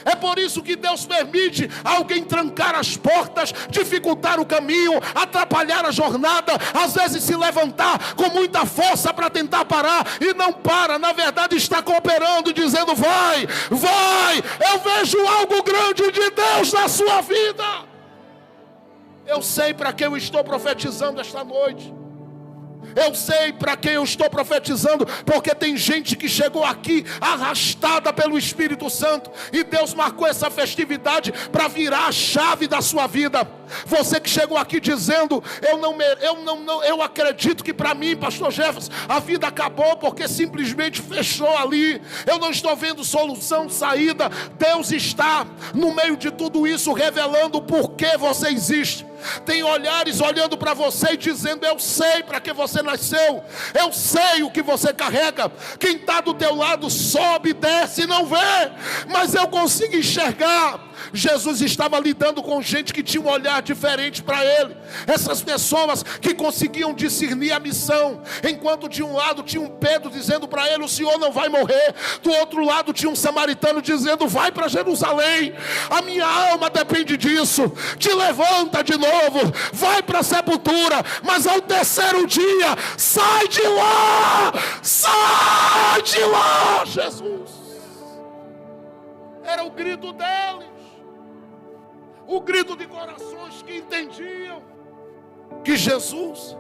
É por isso que Deus permite alguém trancar as portas, dificultar o caminho, atrapalhar a jornada, às vezes se levantar com muita força para tentar parar, e não para, na verdade está cooperando, dizendo vai, eu vejo algo grande de Deus na sua vida. Eu sei para que eu estou profetizando esta noite. Eu sei para quem eu estou profetizando, porque tem gente que chegou aqui arrastada pelo Espírito Santo, e Deus marcou essa festividade para virar a chave da sua vida. Você que chegou aqui dizendo, eu acredito que para mim, pastor Jefferson, a vida acabou porque simplesmente fechou ali, eu não estou vendo solução, saída. Deus está no meio de tudo isso, revelando por que você existe. Tem olhares olhando para você e dizendo, eu sei para que você nasceu, eu sei o que você carrega. Quem está do teu lado sobe, desce e não vê, mas eu consigo enxergar. Jesus estava lidando com gente que tinha um olhar diferente para ele. Essas pessoas que conseguiam discernir a missão, enquanto de um lado tinha um Pedro dizendo para ele, o Senhor não vai morrer. Do outro lado tinha um samaritano dizendo, vai para Jerusalém, a minha alma depende disso. Te levanta de novo, vai para a sepultura, mas ao terceiro dia, sai de lá, Jesus. Era o grito deles, o grito de corações que entendiam que Jesus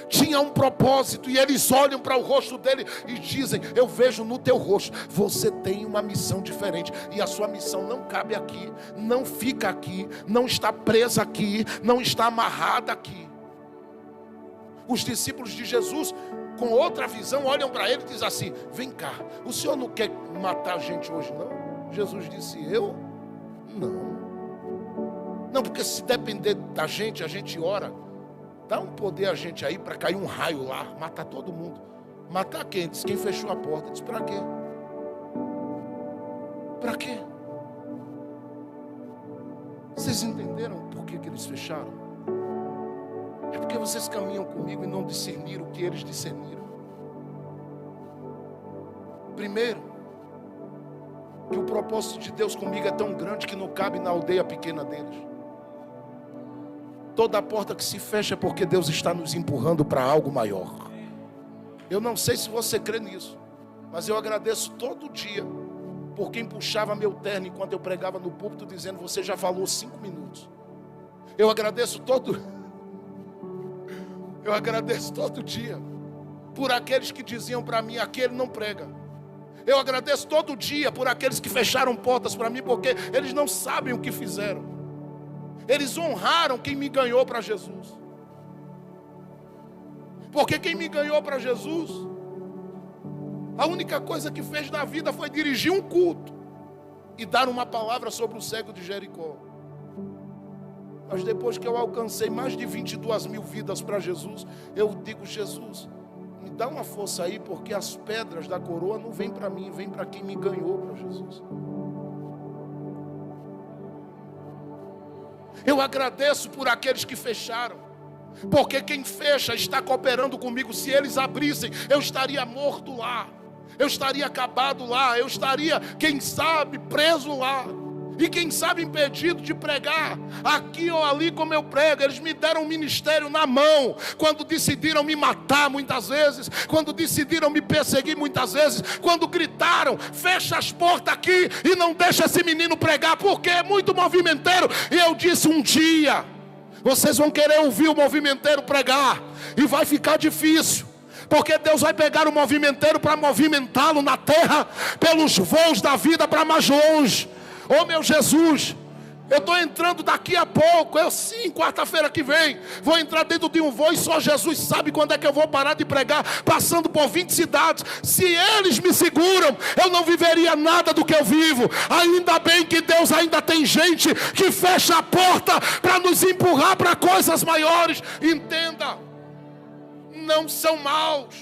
tinha um propósito, e eles olham para o rosto dele e dizem, eu vejo no teu rosto, você tem uma missão diferente, e a sua missão não cabe aqui, não fica aqui, não está presa aqui, não está amarrada aqui. Os discípulos de Jesus, com outra visão, olham para ele e dizem assim, vem cá, o senhor não quer matar a gente hoje não? Jesus disse, eu? Não, porque se depender da gente, a gente ora. Dá um poder a gente aí para cair um raio lá, matar todo mundo. Matar quem? Diz quem fechou a porta. Diz para quê? Para quê? Vocês entenderam por que eles fecharam? É porque vocês caminham comigo e não discerniram o que eles discerniram. Primeiro, que o propósito de Deus comigo é tão grande que não cabe na aldeia pequena deles. Toda porta que se fecha é porque Deus está nos empurrando para algo maior. Eu não sei se você crê nisso, mas eu agradeço todo dia por quem puxava meu terno enquanto eu pregava no púlpito dizendo: você já falou 5 minutos. Eu agradeço todo dia por aqueles que diziam para mim: aquele não prega. Eu agradeço todo dia por aqueles que fecharam portas para mim, porque eles não sabem o que fizeram. Eles honraram quem me ganhou para Jesus. Porque quem me ganhou para Jesus, a única coisa que fez na vida foi dirigir um culto e dar uma palavra sobre o cego de Jericó. Mas depois que eu alcancei mais de 22 mil vidas para Jesus, eu digo: Jesus, me dá uma força aí, porque as pedras da coroa não vêm para mim, vêm para quem me ganhou para Jesus. Eu agradeço por aqueles que fecharam, porque quem fecha está cooperando comigo. Se eles abrissem, eu estaria morto lá, eu estaria acabado lá, eu estaria, quem sabe, preso lá, e quem sabe impedido de pregar aqui ou ali como eu prego. Eles me deram um ministério na mão quando decidiram me matar muitas vezes, quando decidiram me perseguir muitas vezes, quando gritaram: fecha as portas aqui e não deixa esse menino pregar, porque é muito movimenteiro. E eu disse: um dia vocês vão querer ouvir o movimenteiro pregar e vai ficar difícil, porque Deus vai pegar o movimenteiro para movimentá-lo na terra, pelos voos da vida para mais longe. Oh meu Jesus, eu estou entrando daqui a pouco, quarta-feira que vem, vou entrar dentro de um voo e só Jesus sabe quando é que eu vou parar de pregar, passando por 20 cidades. Se eles me seguram, eu não viveria nada do que eu vivo. Ainda bem que Deus ainda tem gente que fecha a porta para nos empurrar para coisas maiores. Entenda, não são maus,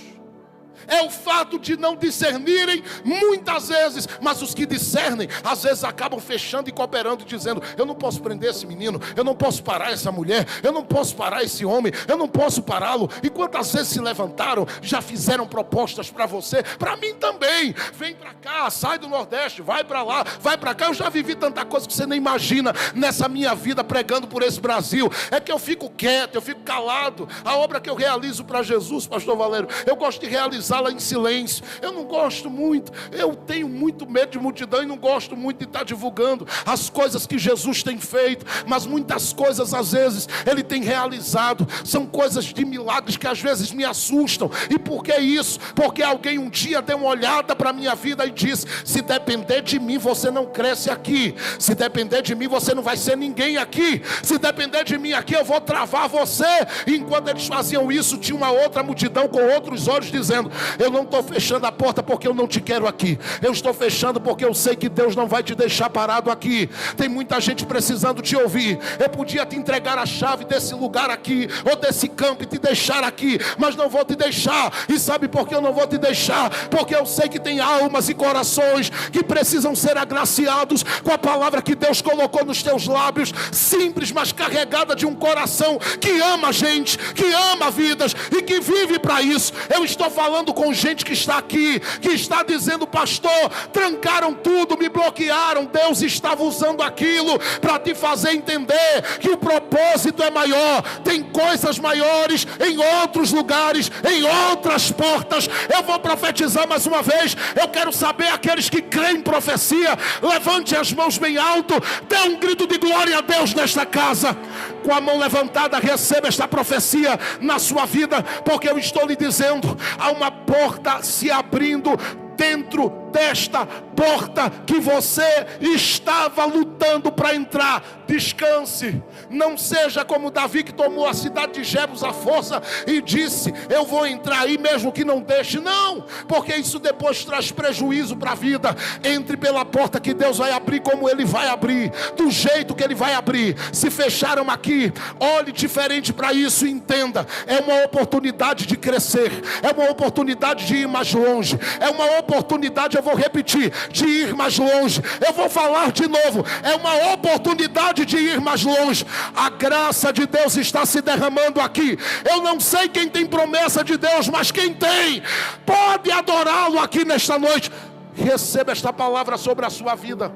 é o fato de não discernirem muitas vezes, mas os que discernem às vezes acabam fechando e cooperando, dizendo: eu não posso prender esse menino, eu não posso parar essa mulher, eu não posso parar esse homem, eu não posso pará-lo. E quantas vezes se levantaram, já fizeram propostas para você, para mim também: vem para cá, sai do Nordeste, vai para lá, vai para cá. Eu já vivi tanta coisa que você nem imagina nessa minha vida pregando por esse Brasil. É que eu fico quieto, eu fico calado. A obra que eu realizo para Jesus, pastor Valério, eu gosto de realizar em silêncio. Eu não gosto muito, eu tenho muito medo de multidão e não gosto muito de estar divulgando as coisas que Jesus tem feito, mas muitas coisas às vezes Ele tem realizado, são coisas de milagres que às vezes me assustam. E por que isso? Porque alguém um dia deu uma olhada para a minha vida e disse: se depender de mim, você não cresce aqui, se depender de mim, você não vai ser ninguém aqui, se depender de mim aqui, eu vou travar você. E enquanto eles faziam isso, tinha uma outra multidão com outros olhos dizendo: eu não estou fechando a porta porque eu não te quero aqui, eu estou fechando porque eu sei que Deus não vai te deixar parado aqui. Tem muita gente precisando te ouvir. Eu podia te entregar a chave desse lugar aqui, ou desse campo, e te deixar aqui, mas não vou te deixar. E sabe por que eu não vou te deixar? Porque eu sei que tem almas e corações que precisam ser agraciados com a palavra que Deus colocou nos teus lábios, simples, mas carregada de um coração que ama a gente, que ama vidas e que vive para isso. Eu estou falando com gente que está aqui, que está dizendo: pastor, trancaram tudo, me bloquearam. Deus estava usando aquilo para te fazer entender que o propósito é maior. Tem coisas maiores em outros lugares, em outras portas. Eu vou profetizar mais uma vez. Eu quero saber, aqueles que creem em profecia, levante as mãos bem alto, dê um grito de glória a Deus nesta casa. Com a mão levantada, receba esta profecia na sua vida, porque eu estou lhe dizendo: há uma porta se abrindo dentro desta porta que você estava lutando para entrar. Descanse, não seja como Davi, que tomou a cidade de Jebus à força e disse: eu vou entrar aí mesmo que não deixe. Não, porque isso depois traz prejuízo para a vida. Entre pela porta que Deus vai abrir, como Ele vai abrir, do jeito que Ele vai abrir. Se fecharam aqui, olhe diferente para isso e entenda: é uma oportunidade de crescer, é uma oportunidade de ir mais longe, é uma oportunidade. Eu vou repetir, de ir mais longe. Eu vou falar de novo, é uma oportunidade de ir mais longe. A graça de Deus está se derramando aqui. Eu não sei quem tem promessa de Deus, mas quem tem, pode adorá-lo aqui nesta noite. Receba esta palavra sobre a sua vida.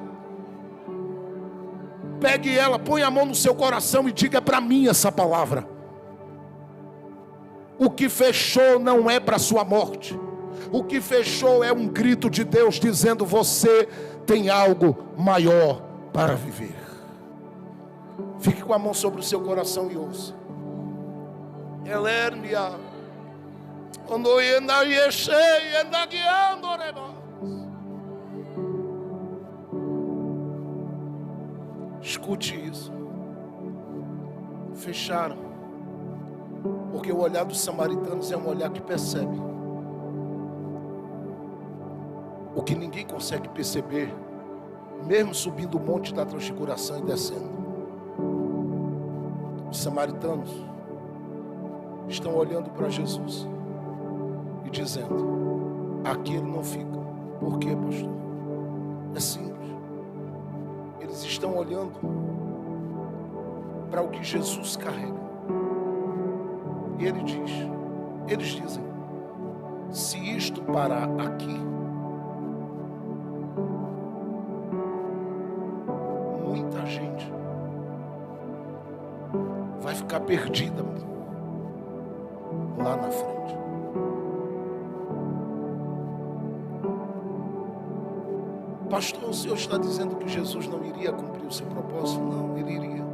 Pegue ela, põe a mão no seu coração e diga: é para mim essa palavra. O que fechou não é para a sua morte. O que fechou é um grito de Deus dizendo: você tem algo maior para viver. Fique com a mão sobre o seu coração e ouça. Elermia, ondoienda yeshei, enda guiando reba. Escute isso. Fecharam, porque o olhar dos samaritanos é um olhar que percebe o que ninguém consegue perceber, mesmo subindo o monte da transfiguração e descendo. Os samaritanos estão olhando para Jesus e dizendo: aqui ele não fica. Por quê, pastor? É simples. Eles estão olhando para o que Jesus carrega. E ele diz, eles dizem: se isto parar aqui, muita gente vai ficar perdida lá na frente. Pastor, o senhor está dizendo que Jesus não iria cumprir o seu propósito? Não, ele iria.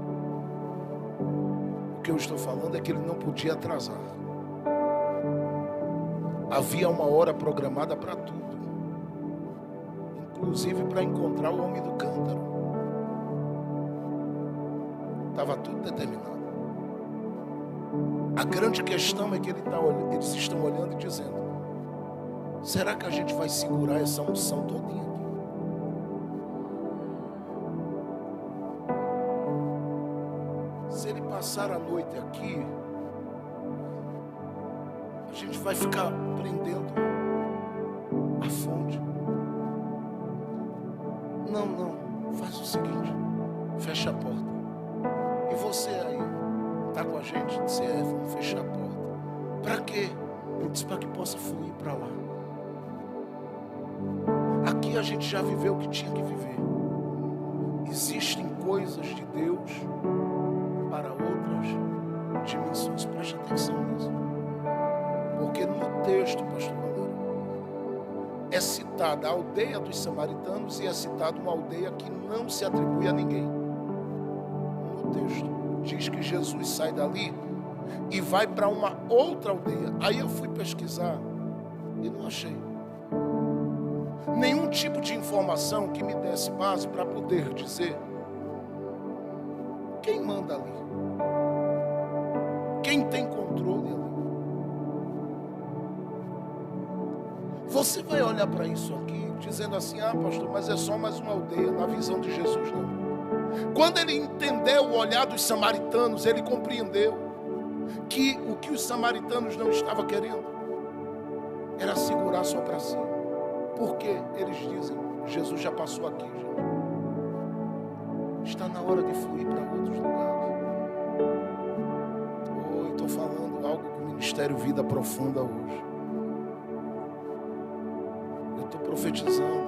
O que eu estou falando é que ele não podia atrasar. Havia uma hora programada para tudo, inclusive para encontrar o homem do cântaro. Estava tudo determinado. A grande questão é que eles estão olhando e dizendo: será que a gente vai segurar essa unção todinha aqui? Se ele passar a noite aqui, a gente vai ficar prendendo a fonte. Não, faz o seguinte: fecha a porta. E você aí, está com a gente? Disse: vamos fechar a porta. Para quê? Eu disse: para que possa fluir para lá. Aqui a gente já viveu o que tinha que viver. Existem coisas de Deus para outras dimensões. Preste atenção nisso. Porque no texto, pastor Valério, é citada a aldeia dos samaritanos e é citada uma aldeia que não se atribui a ninguém. No texto diz que Jesus sai dali e vai para uma outra aldeia. Aí eu fui pesquisar e não achei nenhum tipo de informação que me desse base para poder dizer quem manda ali, quem tem controle ali. Você vai olhar para isso aqui dizendo assim: pastor, mas é só mais uma aldeia. Na visão de Jesus, não. Quando ele entendeu o olhar dos samaritanos, ele compreendeu que o que os samaritanos não estavam querendo era segurar só para si. Porque eles dizem: Jesus já passou aqui, gente. Está na hora de fluir para outros lugares. Estou falando algo que o Ministério Vida Profunda hoje. Eu estou profetizando.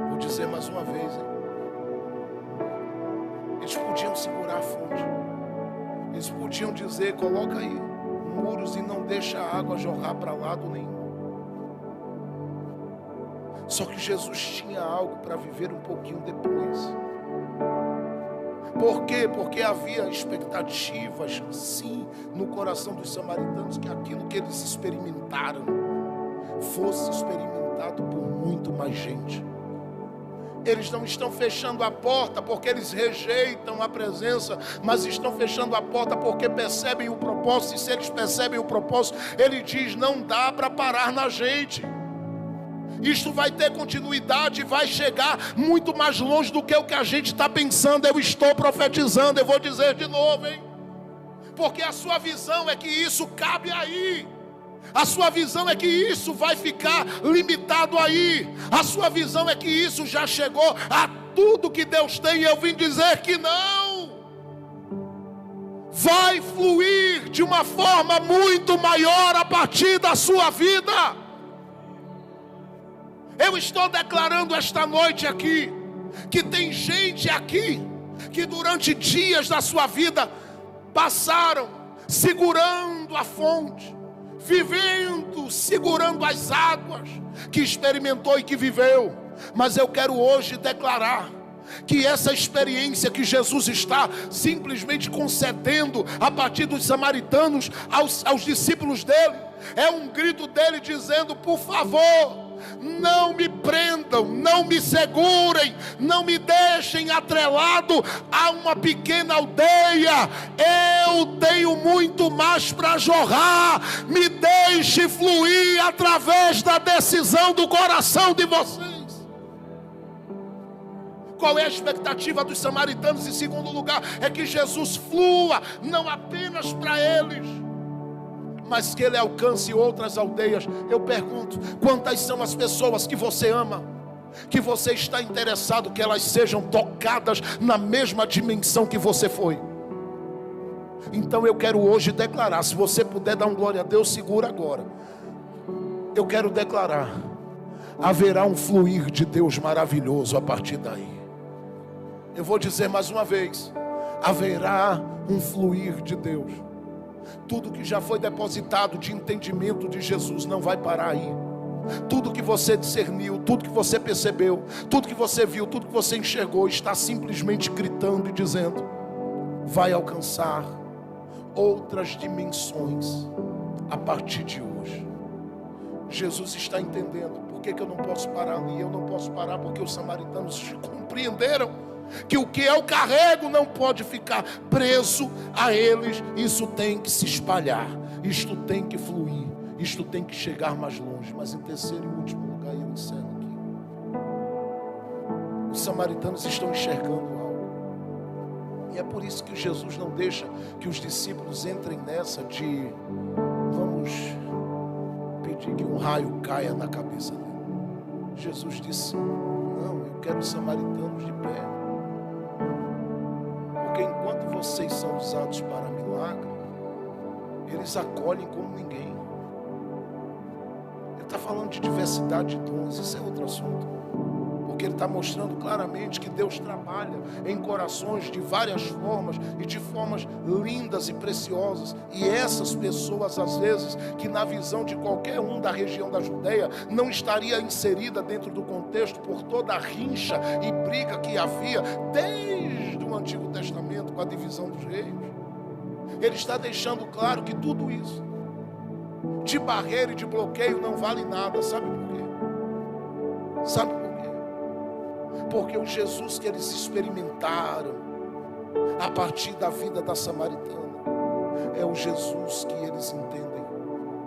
Vou dizer mais uma vez, hein? Eles podiam segurar a fonte. Eles podiam dizer: coloca aí muros e não deixa a água jorrar para lado nenhum. Só que Jesus tinha algo para viver um pouquinho depois. Por quê? Porque havia expectativas, sim, no coração dos samaritanos, que aquilo que eles experimentaram fosse experimentado por muito mais gente. Eles não estão fechando a porta porque eles rejeitam a presença, mas estão fechando a porta porque percebem o propósito. E se eles percebem o propósito, ele diz: não dá para parar na gente. Isto vai ter continuidade, vai chegar muito mais longe do que o que a gente está pensando. Eu estou profetizando, eu vou dizer de novo, hein? Porque a sua visão é que isso cabe aí. A sua visão é que isso vai ficar limitado aí. A sua visão é que isso já chegou a tudo que Deus tem. E eu vim dizer que não. Vai fluir de uma forma muito maior a partir da sua vida. Eu estou declarando esta noite aqui, que tem gente aqui, que durante dias da sua vida passaram segurando a fonte, vivendo, segurando as águas, que experimentou e que viveu. Mas eu quero hoje declarar que essa experiência que Jesus está simplesmente concedendo a partir dos samaritanos aos discípulos dele, é um grito dele dizendo: por favor, não me prendam, não me segurem, não me deixem atrelado a uma pequena aldeia. Eu tenho muito mais para jorrar. Me deixe fluir através da decisão do coração de vocês. Qual é a expectativa dos samaritanos? Em segundo lugar, é que Jesus flua, não apenas para eles, mas que ele alcance outras aldeias. Eu pergunto: quantas são as pessoas que você ama, que você está interessado que elas sejam tocadas na mesma dimensão que você foi? Então eu quero hoje declarar, se você puder dar um glória a Deus, segura agora. Eu quero declarar: haverá um fluir de Deus maravilhoso a partir daí. Eu vou dizer mais uma vez: haverá um fluir de Deus. Tudo que já foi depositado de entendimento de Jesus não vai parar aí. Tudo que você discerniu, tudo que você percebeu, tudo que você viu, tudo que você enxergou, está simplesmente gritando e dizendo: vai alcançar outras dimensões a partir de hoje. Jesus está entendendo. Por que eu não posso parar ali? Eu não posso parar porque os samaritanos compreenderam que o que eu carrego não pode ficar preso a eles. Isso tem que se espalhar, isto tem que fluir, isto tem que chegar mais longe. Mas em terceiro e último lugar, eu encerro aqui, os samaritanos estão enxergando algo, e é por isso que Jesus não deixa que os discípulos entrem nessa de vamos pedir que um raio caia na cabeça dele. Jesus disse: não, eu quero os samaritanos de pé. Porque enquanto vocês são usados para milagre, eles acolhem como ninguém. Ele está falando de diversidade de dons, isso é outro assunto. Porque ele está mostrando claramente que Deus trabalha em corações de várias formas e de formas lindas e preciosas. E essas pessoas, às vezes, que na visão de qualquer um da região da Judeia não estaria inserida dentro do contexto por toda a rincha e briga que havia desde o Antigo Testamento com a divisão dos reinos. Ele está deixando claro que tudo isso de barreira e de bloqueio não vale nada. Sabe por quê? Sabe por quê? Porque o Jesus que eles experimentaram a partir da vida da samaritana é o Jesus que eles entendem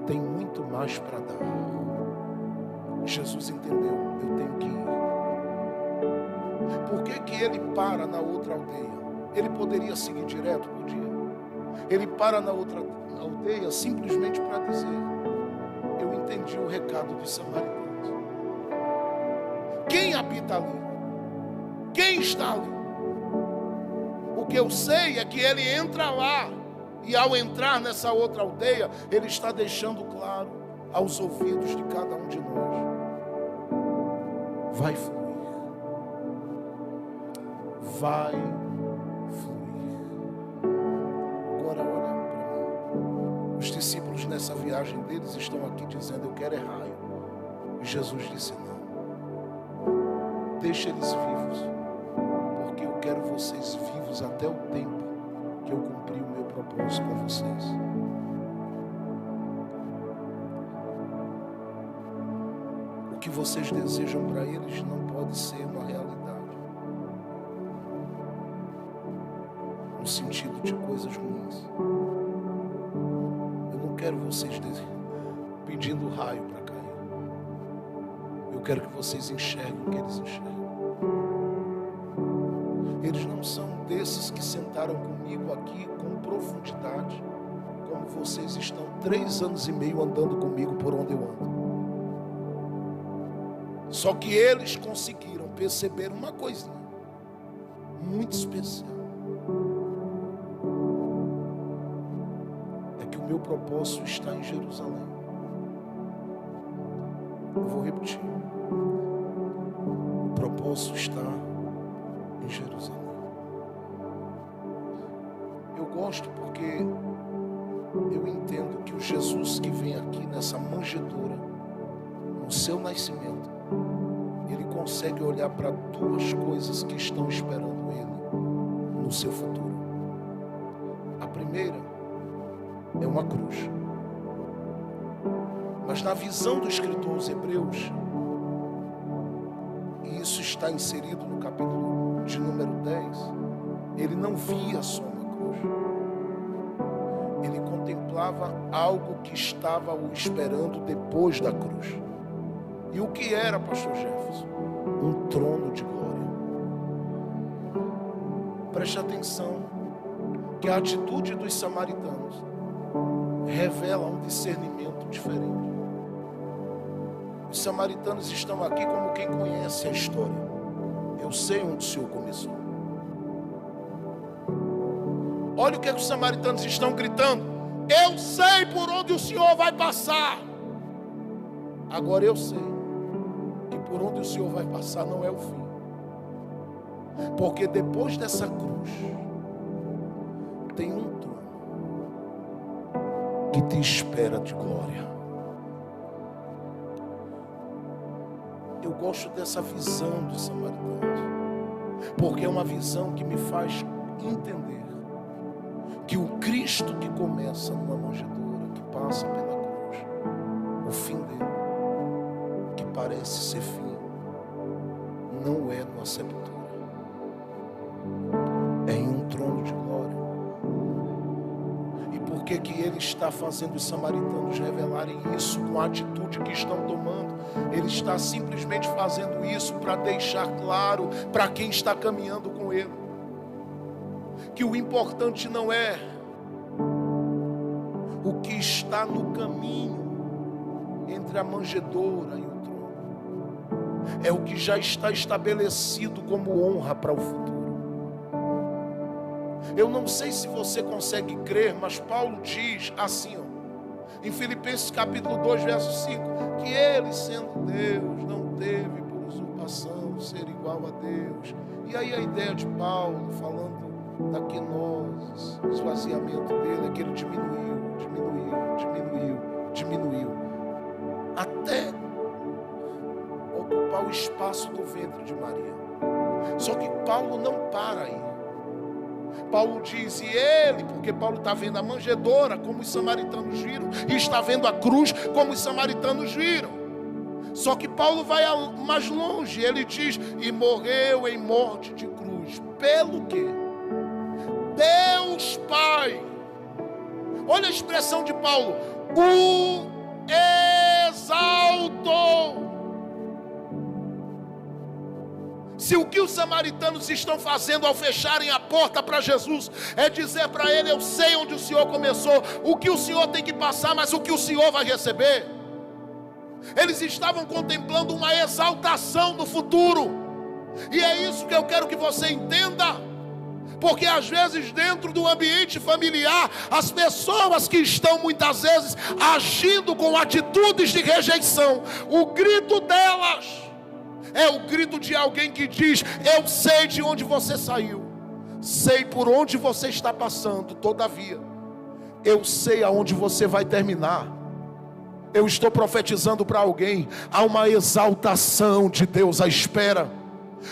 tem muito mais para dar. Jesus entendeu: eu tenho que ir. Por que ele para na outra aldeia? Ele poderia seguir direto? Podia. Ele para na outra aldeia simplesmente para dizer: eu entendi o recado dos samaritanos. Quem habita ali? Quem está ali? O que eu sei é que ele entra lá, e ao entrar nessa outra aldeia, ele está deixando claro aos ouvidos de cada um de nós: vai fluir, vai fluir. Agora olha para mim. Os discípulos nessa viagem deles estão aqui dizendo: eu quero é raio. E Jesus disse: não, deixa eles vivos, porque eu quero vocês vivos até o tempo que eu cumprir o meu propósito com vocês. O que vocês desejam para eles não pode ser uma realidade, no sentido de coisas ruins. Eu não quero vocês pedindo raio para cair. Eu quero que vocês enxerguem o que eles enxergam. Eles não são desses que sentaram comigo aqui com profundidade, como vocês estão 3 anos e meio andando comigo por onde eu ando. Só que eles conseguiram perceber uma coisinha muito especial. É que o meu propósito está em Jerusalém. Eu vou repetir. O propósito está em Jerusalém. Eu gosto porque eu entendo que o Jesus que vem aqui nessa manjedoura, no seu nascimento, ele consegue olhar para 2 coisas que estão esperando ele no seu futuro. A primeira é uma cruz. Mas na visão do escritor aos Hebreus, e isso está inserido no capítulo de número 10, ele não via só uma cruz. Ele contemplava algo que estava o esperando depois da cruz. E o que era, pastor Jefferson? Um trono de glória. Preste atenção que a atitude dos samaritanos revela um discernimento diferente. Os samaritanos estão aqui como quem conhece a história. Eu sei onde o Senhor começou. Olha o que os samaritanos estão gritando. Eu sei por onde o Senhor vai passar. Agora eu sei que por onde o Senhor vai passar não é o fim. Porque depois dessa cruz tem um trono que te espera de glória. Eu gosto dessa visão dos samaritanos, porque é uma visão que me faz entender que o Cristo que começa numa manjedoura, que passa pela cruz, o fim dele, que parece ser fim, não é numa sepultura, é em um trono de glória. E por que que ele está fazendo os samaritanos revelarem isso com a atitude que estão tomando? Ele está simplesmente fazendo isso para deixar claro para quem está caminhando com ele que o importante não é o que está no caminho entre a manjedoura e o trono, é o que já está estabelecido como honra para o futuro. Eu não sei se você consegue crer, mas Paulo diz assim, em Filipenses capítulo 2, verso 5, que ele, sendo Deus, não teve por usurpação ser igual a Deus. E aí a ideia de Paulo, falando da quenose, o esvaziamento dele, é que ele diminuiu, até ocupar o espaço do ventre de Maria. Só que Paulo não para aí. Paulo diz, e ele, porque Paulo está vendo a manjedoura, como os samaritanos viram, e está vendo a cruz, como os samaritanos viram. Só que Paulo vai mais longe, ele diz, e morreu em morte de cruz. Pelo quê? Deus Pai, olha a expressão de Paulo, o exaltou. Se o que os samaritanos estão fazendo ao fecharem a porta para Jesus é dizer para ele, eu sei onde o Senhor começou, o que o Senhor tem que passar, mas o que o Senhor vai receber. Eles estavam contemplando uma exaltação no futuro. E é isso que eu quero que você entenda. Porque às vezes dentro do ambiente familiar, as pessoas que estão muitas vezes agindo com atitudes de rejeição, o grito delas é o grito de alguém que diz, eu sei de onde você saiu, sei por onde você está passando, todavia eu sei aonde você vai terminar. Eu estou profetizando para alguém, há uma exaltação de Deus à espera.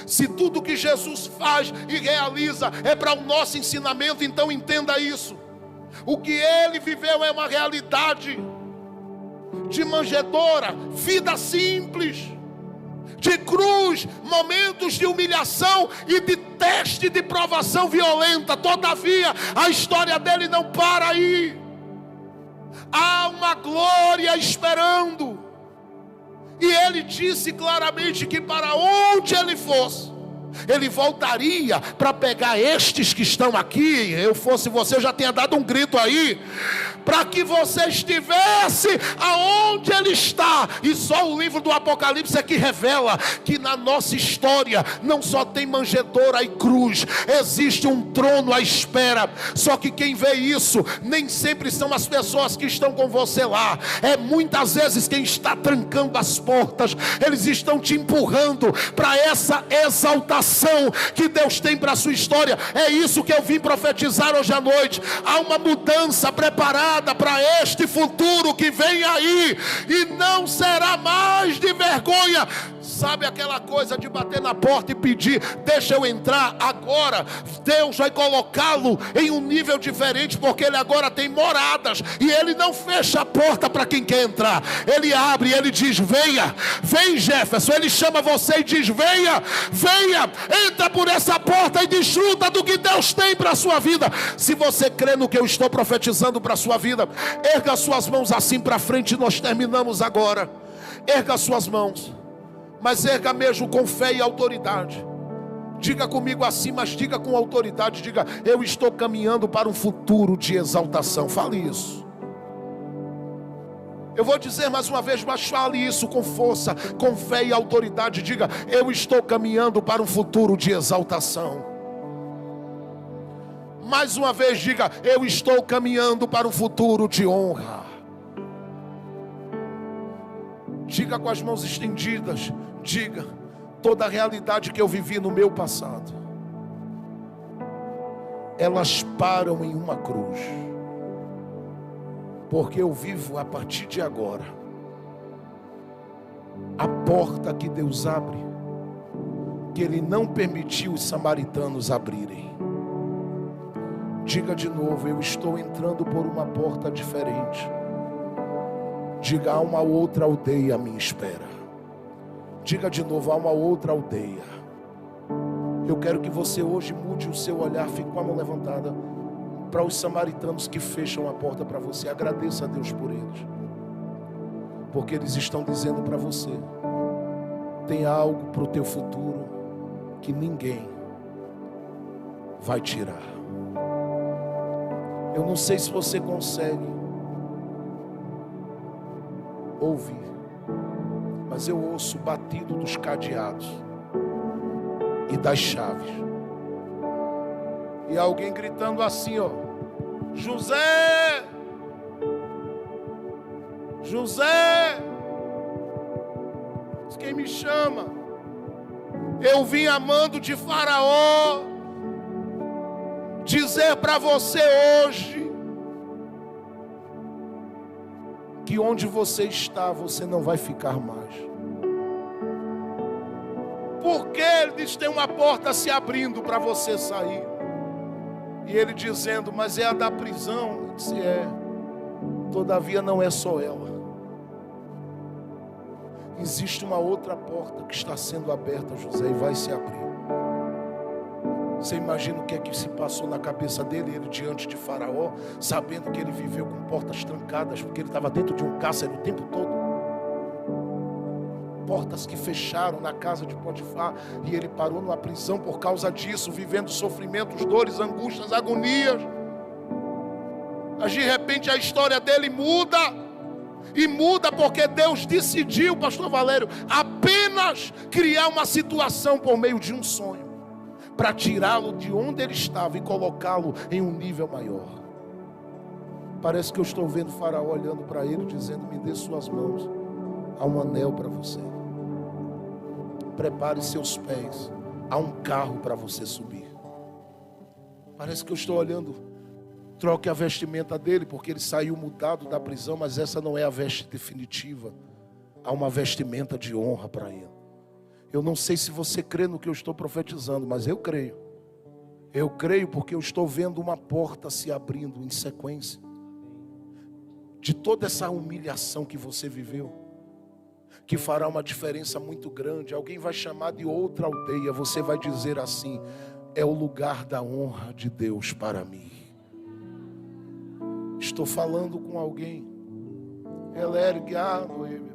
Se tudo que Jesus faz e realiza é para o nosso ensinamento, então entenda isso. O que ele viveu é uma realidade de manjedoura, vida simples, de cruz, momentos de humilhação e de teste de provação violenta. Todavia, a história dele não para aí. Há uma glória esperando. E ele disse claramente que para onde ele fosse, ele voltaria para pegar estes que estão aqui. Eu fosse você, eu já tinha dado um grito aí. para que você estivesse aonde Ele está. E só o livro do Apocalipse é que revela que na nossa história não só tem manjedoura e cruz, existe um trono à espera. Só que quem vê isso nem sempre são as pessoas que estão com você lá, é muitas vezes quem está trancando as portas. Eles estão te empurrando para essa exaltação que Deus tem para a sua história. É isso que eu vim profetizar hoje à noite. Há uma mudança preparada para este futuro que vem aí, e não será mais de vergonha. Sabe aquela coisa de bater na porta e pedir, deixa eu entrar agora? Deus vai colocá-lo em um nível diferente, porque Ele agora tem moradas, e Ele não fecha a porta para quem quer entrar. Ele abre e Ele diz, venha, vem Jefferson. Ele chama você e diz, venha, venha, entra por essa porta e desfruta do que Deus tem para a sua vida. Se você crê no que eu estou profetizando para a sua vida, erga suas mãos assim para frente. Nós terminamos agora. Erga suas mãos, mas erga mesmo com fé e autoridade. Diga comigo assim, mas diga com autoridade. Diga, eu estou caminhando para um futuro de exaltação. Fale isso. Eu vou dizer mais uma vez, mas fale isso com força, com fé e autoridade. Diga, eu estou caminhando para um futuro de exaltação. Mais uma vez, diga, eu estou caminhando para um futuro de honra. Diga com as mãos estendidas, diga, toda a realidade que eu vivi no meu passado, elas param em uma cruz, porque eu vivo a partir de agora a porta que Deus abre, que Ele não permitiu os samaritanos abrirem. Diga de novo, eu estou entrando por uma porta diferente. Diga, há uma outra aldeia à minha espera. Diga de novo, há uma outra aldeia. Eu quero que você hoje mude o seu olhar, fique com a mão levantada para os samaritanos que fecham a porta para você. Agradeça a Deus por eles, porque eles estão dizendo para você, tem algo para o teu futuro que ninguém vai tirar. Eu não sei se você consegue ouvir, mas eu ouço o batido dos cadeados e das chaves, e alguém gritando assim, ó, José, José, quem me chama? Eu vim a mando de Faraó dizer para você hoje que onde você está, você não vai ficar mais. Porque ele diz, tem uma porta se abrindo para você sair. E ele dizendo, mas é a da prisão. Eu disse, é. Todavia não é só ela. Existe uma outra porta que está sendo aberta, José, e vai se abrir. Você imagina o que é que se passou na cabeça dele, ele diante de Faraó, sabendo que ele viveu com portas trancadas, porque ele estava dentro de um cárcere o tempo todo. Portas que fecharam na casa de Potifar, e ele parou numa prisão por causa disso, vivendo sofrimentos, dores, angústias, agonias. Mas de repente a história dele muda, e muda porque Deus decidiu, pastor Valério, apenas criar uma situação por meio de um sonho, para tirá-lo de onde ele estava e colocá-lo em um nível maior. Parece que eu estou vendo Faraó olhando para ele, dizendo, me dê suas mãos, há um anel para você. Prepare seus pés, há um carro para você subir. Parece que eu estou olhando, troque a vestimenta dele, porque ele saiu mudado da prisão, mas essa não é a veste definitiva. Há uma vestimenta de honra para ele. Eu não sei se você crê no que eu estou profetizando, mas eu creio. Eu creio porque eu estou vendo uma porta se abrindo em sequência. De toda essa humilhação que você viveu, que fará uma diferença muito grande. Alguém vai chamar de outra aldeia, você vai dizer assim, é o lugar da honra de Deus para mim. Estou falando com alguém. Ela ergue a irmãs.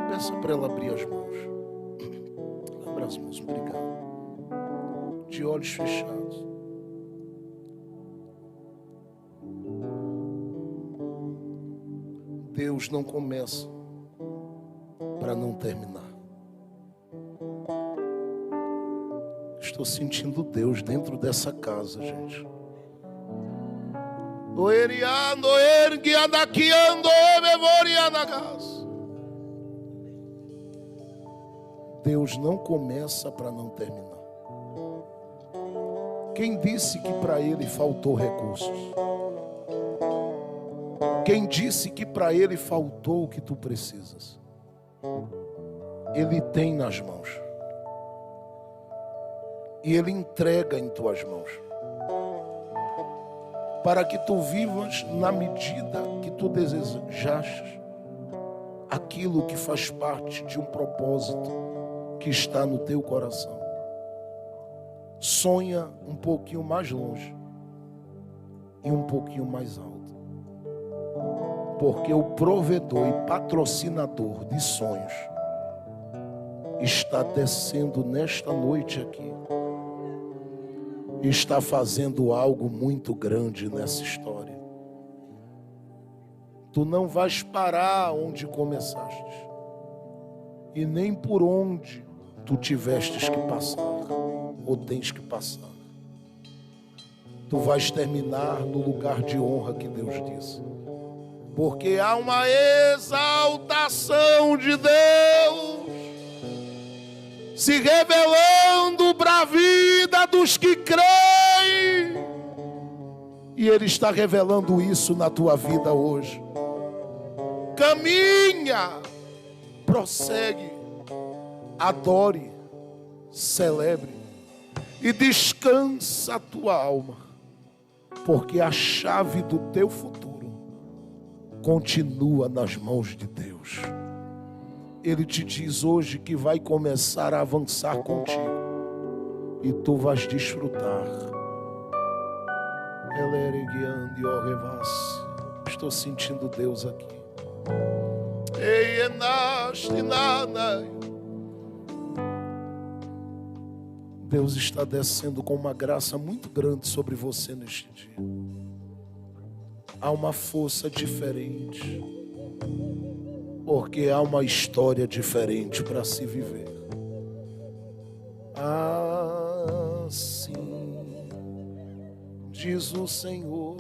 Peça para ela abrir as mãos. Abra as mãos, obrigado. de olhos fechados. Deus não começa para não terminar. Estou sentindo Deus dentro dessa casa, gente. Deus não começa para não terminar. Quem disse que para Ele faltou recursos? Quem disse que para Ele faltou o que tu precisas? Ele tem nas mãos. E Ele entrega em tuas mãos. Para que tu vivas na medida que tu desejaste aquilo que faz parte de um propósito que está no teu coração. Sonha um pouquinho mais longe e um pouquinho mais alto. Porque o provedor e patrocinador de sonhos está descendo nesta noite aqui. Está fazendo algo muito grande nessa história. Tu não vais parar onde começaste. E nem por onde tu tivestes que passar. Ou tens que passar. Tu vais terminar no lugar de honra que Deus disse. Porque há uma exaltação de Deus se revelando para a vida dos que creem. E Ele está revelando isso na tua vida hoje. Caminha, prossegue, adore, celebre e descansa a tua alma, porque a chave do teu futuro continua nas mãos de Deus. Ele te diz hoje que vai começar a avançar contigo e tu vais desfrutar. Estou sentindo Deus aqui. Deus está descendo com uma graça muito grande sobre você neste dia. Há uma força diferente. Porque há uma história diferente para se viver. Assim diz o Senhor.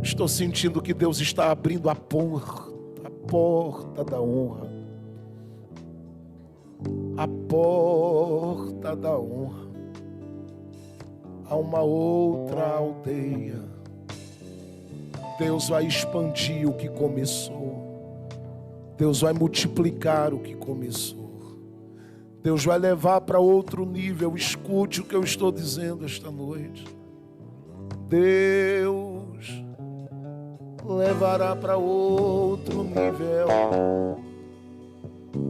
Estou sentindo que Deus está abrindo a porta da honra. A porta da honra. A uma outra aldeia. Deus vai expandir o que começou. Deus vai multiplicar o que começou. Deus vai levar para outro nível. Escute o que eu estou dizendo esta noite. Deus levará para outro nível.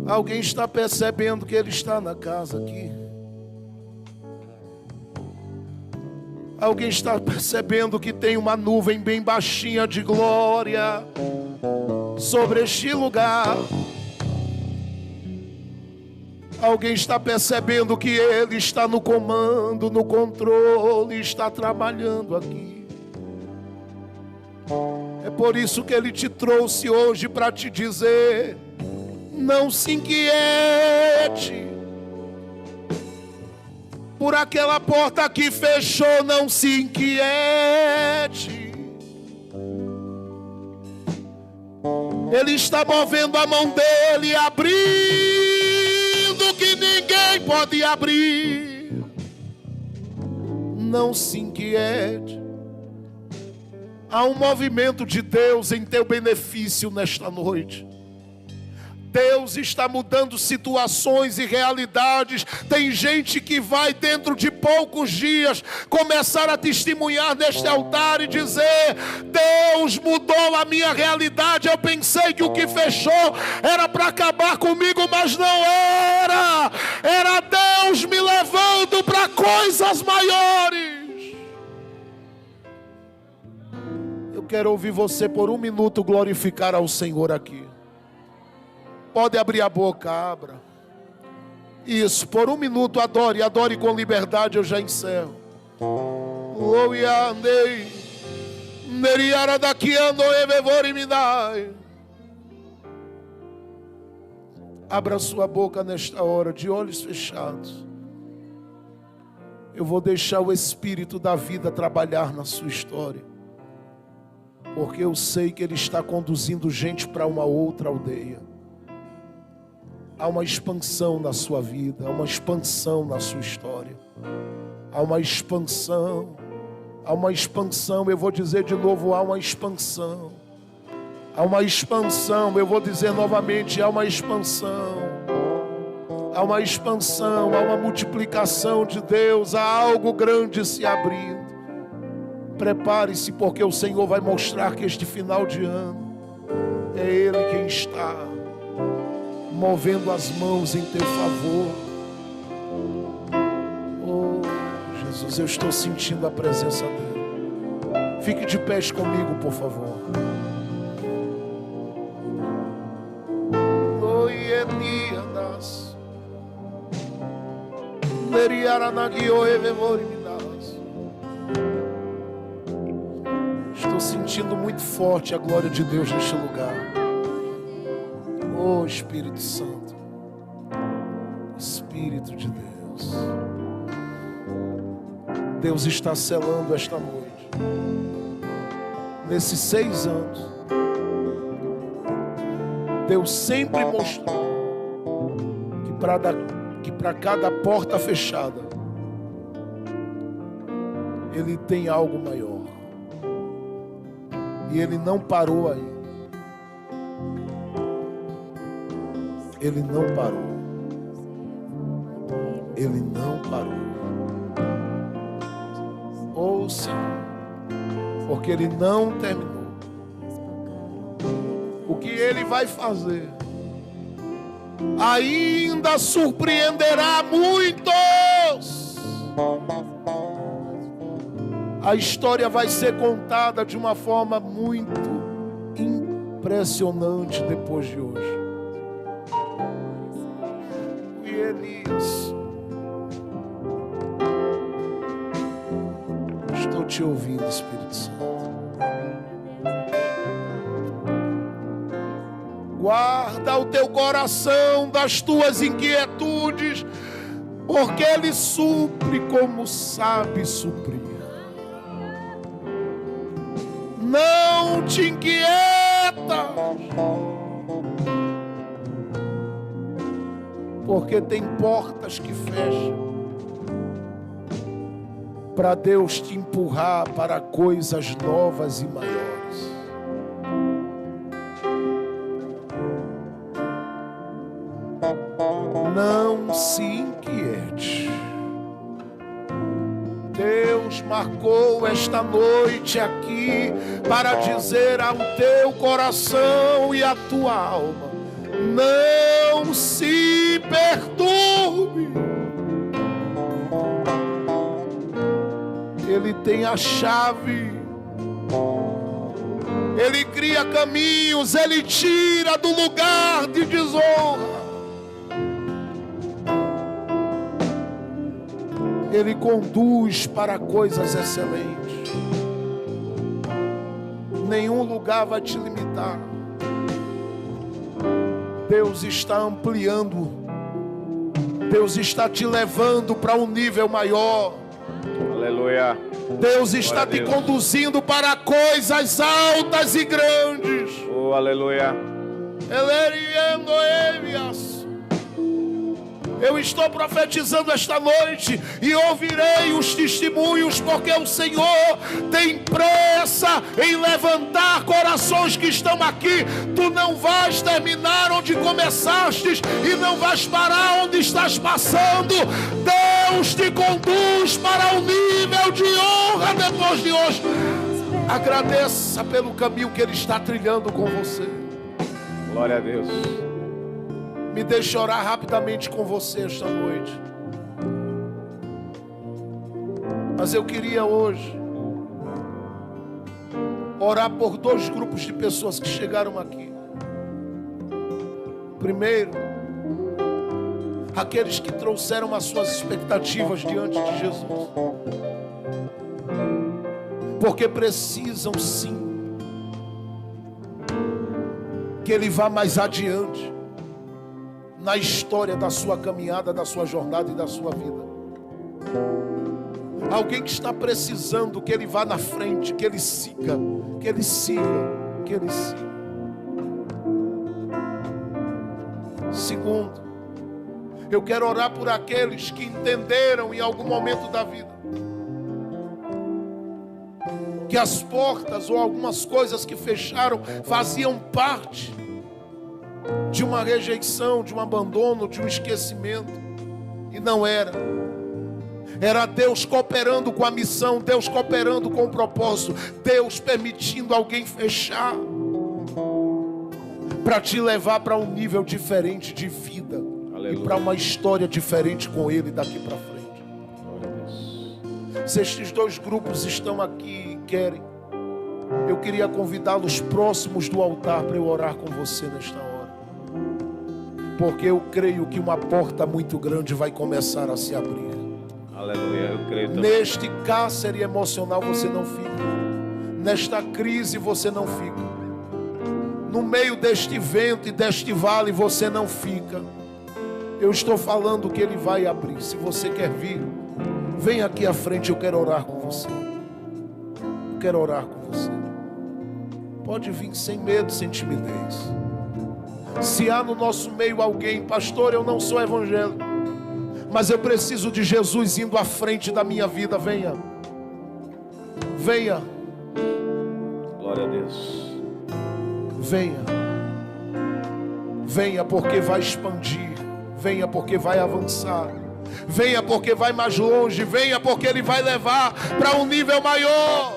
Alguém está percebendo que Ele está na casa aqui? Alguém está percebendo que tem uma nuvem bem baixinha de glória sobre este lugar? Alguém está percebendo que Ele está no comando, no controle, está trabalhando aqui? É por isso que Ele te trouxe hoje para te dizer: não se inquiete por aquela porta que fechou, não se inquiete. Ele está movendo a mão dele, abrindo que ninguém pode abrir. Não se inquiete. Há um movimento de Deus em teu benefício nesta noite. Deus está mudando situações e realidades. Tem gente que vai dentro de poucos dias começar a testemunhar neste altar e dizer: Deus mudou a minha realidade. Eu pensei que o que fechou era para acabar comigo, mas não era. Era Deus me levando para coisas maiores. Eu quero ouvir você por um minuto glorificar ao Senhor aqui. pode abrir a boca, abra. Isso, por 1 minuto, adore, adore com liberdade, eu já encerro. Abra sua boca nesta hora, de olhos fechados. Eu vou deixar o Espírito da vida trabalhar na sua história, porque eu sei que Ele está conduzindo gente para uma outra aldeia. Há uma expansão na sua vida, há uma expansão na sua história. Há uma expansão, eu vou dizer de novo, há uma expansão. Há uma expansão, eu vou dizer novamente, há uma expansão. Há uma expansão, há uma multiplicação de Deus, há algo grande se abrindo. Prepare-se, porque o Senhor vai mostrar que este final de ano é Ele quem está movendo as mãos em teu favor. Oh, Jesus, eu estou sentindo a presença dEle. Fique de pés comigo, por favor. Oh, Elias. Estou sentindo muito forte a glória de Deus neste lugar. Oh Espírito Santo, Espírito de Deus, Deus está selando esta noite. Nesses 6 anos, Deus sempre mostrou que para cada porta fechada, Ele tem algo maior. E Ele não parou aí. Ele não parou. Ele não parou. Ouça, porque Ele não terminou. O que Ele vai fazer ainda surpreenderá muitos. A história vai ser contada de uma forma muito impressionante depois de hoje. E Elias, estou te ouvindo, Espírito Santo. Guarda o teu coração das tuas inquietudes, porque Ele supre como sabe suprir. Não te inquieta, porque tem portas que fecham para Deus te empurrar para coisas novas e maiores. Não se inquiete. Deus marcou esta noite aqui para dizer ao teu coração e à tua alma: não se perturbe. Ele tem a chave. Ele cria caminhos. Ele tira do lugar de desonra. Ele conduz para coisas excelentes. Nenhum lugar vai te limitar. Deus está ampliando. Deus está te levando para um nível maior. Aleluia. Deus está te conduzindo para coisas altas e grandes. Oh, aleluia. Eu estou profetizando esta noite e ouvirei os testemunhos, porque o Senhor tem pressa em levantar corações que estão aqui. Tu não vais terminar onde começastes e não vais parar onde estás passando. Deus te conduz para um nível de honra depois de hoje. Agradeça pelo caminho que Ele está trilhando com você. Glória a Deus. Me deixe orar rapidamente com você esta noite. Mas eu queria hoje orar por 2 grupos de pessoas que chegaram aqui. Primeiro, aqueles que trouxeram as suas expectativas diante de Jesus, porque precisam sim que Ele vá mais adiante na história da sua caminhada, da sua jornada e da sua vida. Alguém que está precisando que Ele vá na frente, que Ele siga, que Ele siga, que Ele siga. Segundo, eu quero orar por aqueles que entenderam em algum momento da vida que as portas ou algumas coisas que fecharam faziam parte de uma rejeição, de um abandono, de um esquecimento. E não era. Era Deus cooperando com a missão, Deus cooperando com o propósito, Deus permitindo alguém fechar para te levar para um nível diferente de vida. Aleluia. E para uma história diferente com Ele daqui para frente. Se estes dois grupos estão aqui e querem, eu queria convidá-los próximos do altar para eu orar com você nesta hora. Porque eu creio que uma porta muito grande vai começar a se abrir. Aleluia, eu creio também. Neste cárcere emocional você não fica. Nesta crise você não fica. No meio deste vento e deste vale você não fica. Eu estou falando que Ele vai abrir. Se você quer vir, vem aqui à frente, eu quero orar com você. Eu quero orar com você. Pode vir sem medo, sem timidez. Se há no nosso meio alguém, pastor, eu não sou evangélico, mas eu preciso de Jesus indo à frente da minha vida, venha. Venha. Glória a Deus. Venha. Venha porque vai expandir. Venha porque vai avançar. Venha porque vai mais longe. Venha porque Ele vai levar para um nível maior.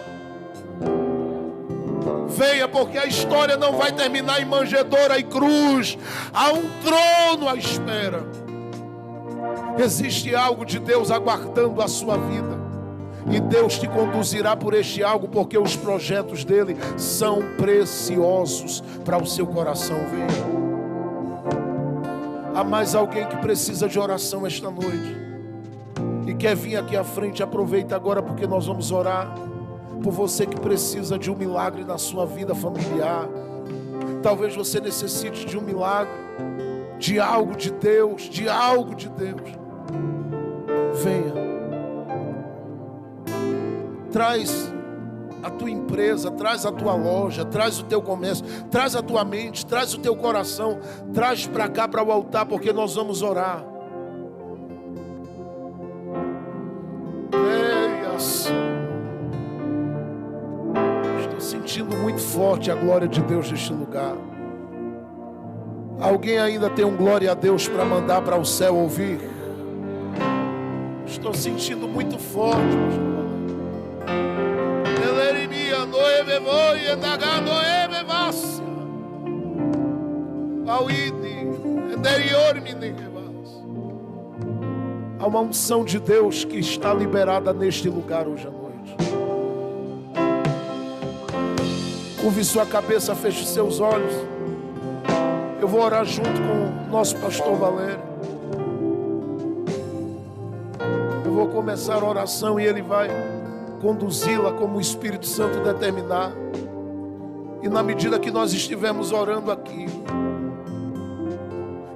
Venha porque a história não vai terminar em manjedoura e cruz. Há um trono à espera. Existe algo de Deus aguardando a sua vida. E Deus te conduzirá por este algo, porque os projetos dele são preciosos para o seu coração. Venha. Há mais alguém que precisa de oração esta noite e quer vir aqui à frente? Aproveita agora, porque nós vamos orar por você que precisa de um milagre na sua vida familiar. Talvez você necessite de um milagre, de algo de Deus, de algo de Deus. Venha. Traz a tua empresa, traz a tua loja, traz o teu comércio, traz a tua mente, traz o teu coração, traz para cá, para o altar, porque nós vamos orar. Estou sentindo muito forte a glória de Deus neste lugar. Alguém ainda tem um glória a Deus para mandar para o céu ouvir? Estou sentindo muito forte, pastor. Há uma unção de Deus que está liberada neste lugar hoje à noite. Curve sua cabeça, feche seus olhos. Eu vou orar junto com o nosso pastor Valério. Eu vou começar a oração e ele vai conduzi-la como o Espírito Santo determinar. E na medida que nós estivermos orando aqui,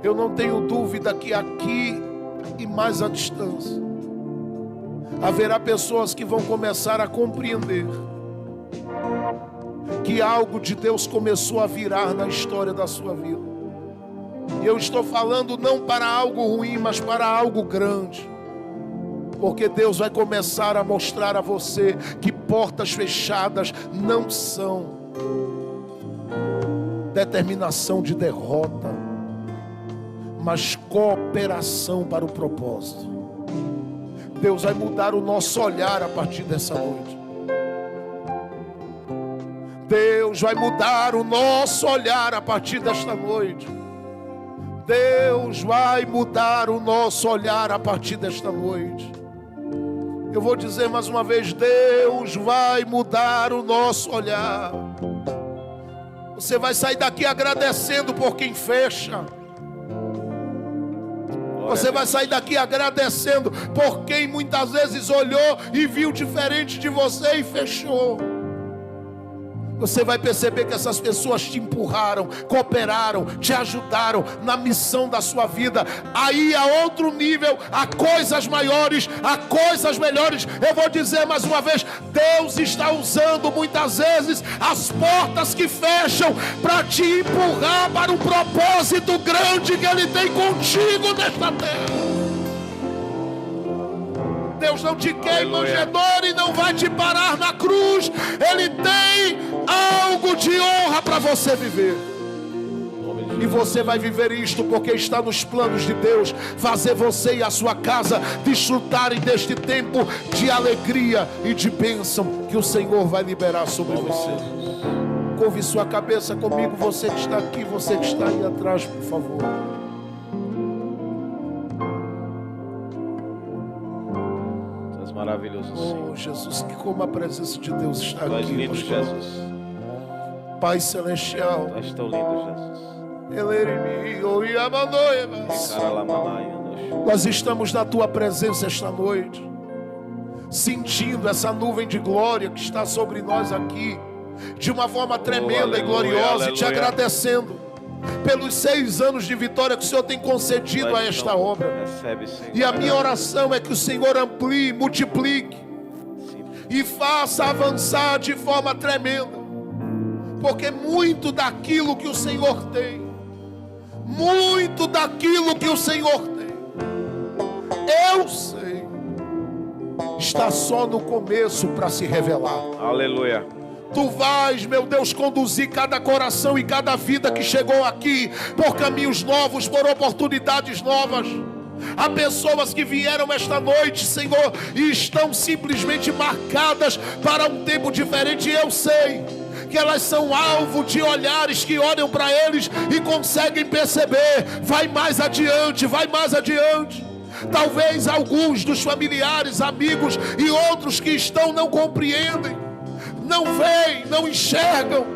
eu não tenho dúvida que aqui e mais à distância haverá pessoas que vão começar a compreender que algo de Deus começou a virar na história da sua vida. E eu estou falando não para algo ruim, mas para algo grande. Porque Deus vai começar a mostrar a você que portas fechadas não são determinação de derrota, mas cooperação para o propósito. Deus vai mudar o nosso olhar a partir dessa noite. Deus vai mudar o nosso olhar a partir desta noite. Deus vai mudar o nosso olhar a partir desta noite. Eu vou dizer mais uma vez, Deus vai mudar o nosso olhar. Você vai sair daqui agradecendo por quem fecha, Você vai sair daqui agradecendo por quem muitas vezes olhou e viu diferente de você e fechou. Você vai perceber que essas pessoas te empurraram, cooperaram, te ajudaram na missão da sua vida. Aí a outro nível, a coisas maiores, a coisas melhores. Eu vou dizer mais uma vez, Deus está usando muitas vezes as portas que fecham para te empurrar para um propósito grande que Ele tem contigo nesta terra. Deus não te quer em manjedoura e não vai te parar na cruz. Ele tem algo de honra para você viver. E você vai viver isto porque está nos planos de Deus fazer você e a sua casa desfrutarem deste tempo de alegria e de bênção que o Senhor vai liberar sobre você. Curve sua cabeça comigo, você que está aqui, você que está aí atrás, por favor. Maravilhoso, Senhor. Oh, Jesus, que como a presença de Deus está Tu és aqui. lindo, Jesus. Pai celestial. Tu és tão lindo, Jesus. Nós estamos na tua presença esta noite, sentindo essa nuvem de glória que está sobre nós aqui, de uma forma tremenda e gloriosa, e te agradecendo pelos 6 anos de vitória que o Senhor tem concedido a esta obra. E a minha oração é que o Senhor amplie, multiplique e faça avançar de forma tremenda, porque muito daquilo que o Senhor tem, muito daquilo que o Senhor tem, eu sei, está só no começo para se revelar. Aleluia. Tu vais, meu Deus, conduzir cada coração e cada vida que chegou aqui por caminhos novos, por oportunidades novas. Há pessoas que vieram esta noite, Senhor, e estão simplesmente marcadas para um tempo diferente. E eu sei que elas são alvo de olhares que olham para eles e conseguem perceber. Vai mais adiante, vai mais adiante. Talvez alguns dos familiares, amigos e outros que estão não compreendem, não veem, não enxergam,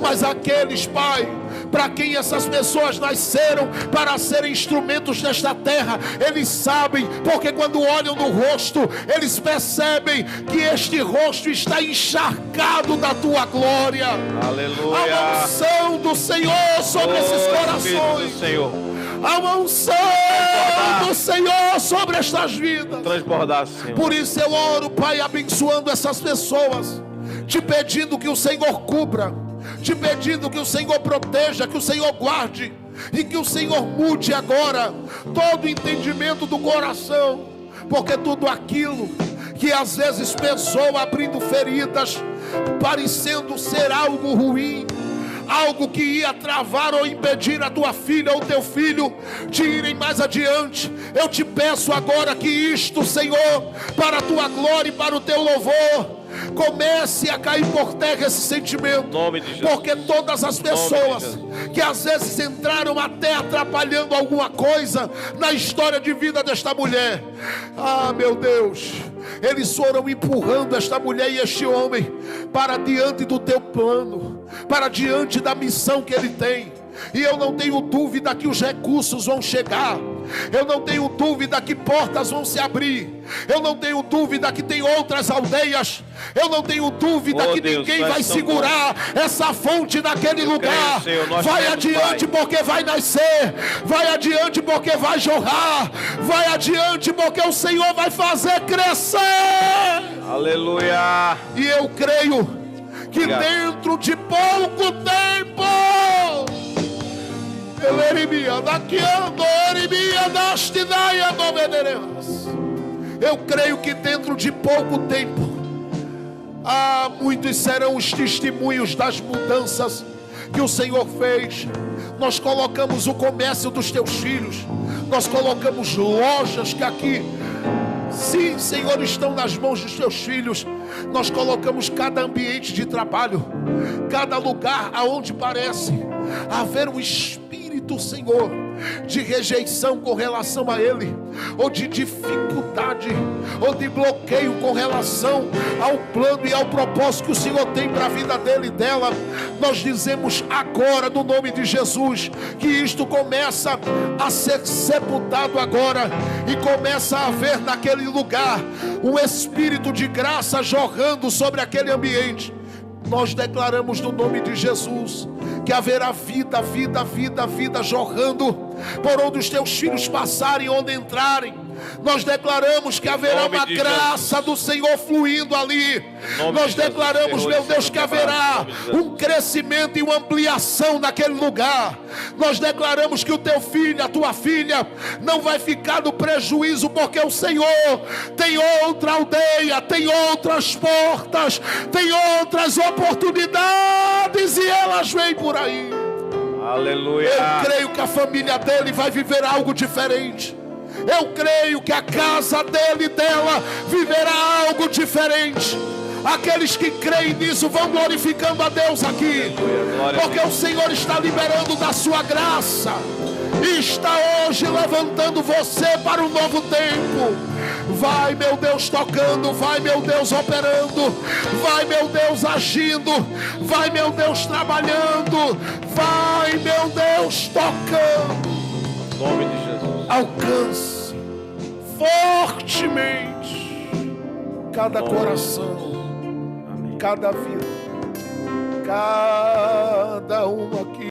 mas aqueles, Pai, para quem essas pessoas nasceram para serem instrumentos nesta terra, eles sabem, porque quando olham no rosto, eles percebem que este rosto está encharcado da tua glória. Aleluia. A unção do Senhor sobre esses corações. Há uma unção do Senhor sobre estas vidas. Transbordar, Senhor. Por isso eu oro, Pai, abençoando essas pessoas, te pedindo que o Senhor cubra, te pedindo que o Senhor proteja, que o Senhor guarde, e que o Senhor mude agora todo o entendimento do coração, porque tudo aquilo que às vezes pesou abrindo feridas, parecendo ser algo ruim, algo que ia travar ou impedir a tua filha ou teu filho de irem mais adiante, eu te peço agora que isto, Senhor, para a tua glória e para o teu louvor, comece a cair por terra esse sentimento, porque todas as pessoas que às vezes entraram até atrapalhando alguma coisa na história de vida desta mulher, meu Deus, eles foram empurrando esta mulher e este homem para diante do teu plano, para diante da missão que ele tem. E eu não tenho dúvida que os recursos vão chegar, eu não tenho dúvida que portas vão se abrir, eu não tenho dúvida que tem outras aldeias, eu não tenho dúvida que Deus, ninguém vai segurar essa fonte naquele lugar. Creio, Senhor, vai adiante, Pai, porque vai nascer, vai adiante porque vai jorrar, vai adiante porque o Senhor vai fazer crescer. Aleluia. E eu creio que dentro de pouco tempo, eu creio que dentro de pouco tempo, muitos serão os testemunhos das mudanças que o Senhor fez. Nós colocamos o comércio dos teus filhos, nós colocamos lojas que aqui, sim, Senhor, estão nas mãos dos teus filhos. Nós colocamos cada ambiente de trabalho, cada lugar aonde parece haver um espírito, Senhor, de rejeição com relação a Ele. ou de dificuldade, ou de bloqueio com relação ao plano e ao propósito que o Senhor tem para a vida dele e dela, nós dizemos agora, no nome de Jesus, que isto começa a ser sepultado agora, e começa a haver naquele lugar um espírito de graça jorrando sobre aquele ambiente. Nós declaramos no nome de Jesus que haverá vida, vida, vida, vida jorrando por onde os teus filhos passarem, onde entrarem. Nós declaramos que haverá uma graça do Senhor fluindo ali. Nós declaramos, meu Deus, que haverá um crescimento e uma ampliação naquele lugar. Nós declaramos que o teu filho, a tua filha, não vai ficar no prejuízo, porque o Senhor tem outra aldeia, tem outras portas, tem outras oportunidades, e elas vêm por aí. Aleluia. Eu creio que a família dele vai viver algo diferente. Eu creio que a casa dele e dela viverá algo diferente. Aqueles que creem nisso vão glorificando a Deus aqui, porque o Senhor está liberando da sua graça, e está hoje levantando você para um novo tempo. Vai, meu Deus, tocando, vai, meu Deus, operando, vai, meu Deus, agindo, vai, meu Deus, trabalhando, vai, meu Deus, tocando. Em nome de Jesus. Alcance fortemente cada coração, cada vida, cada uma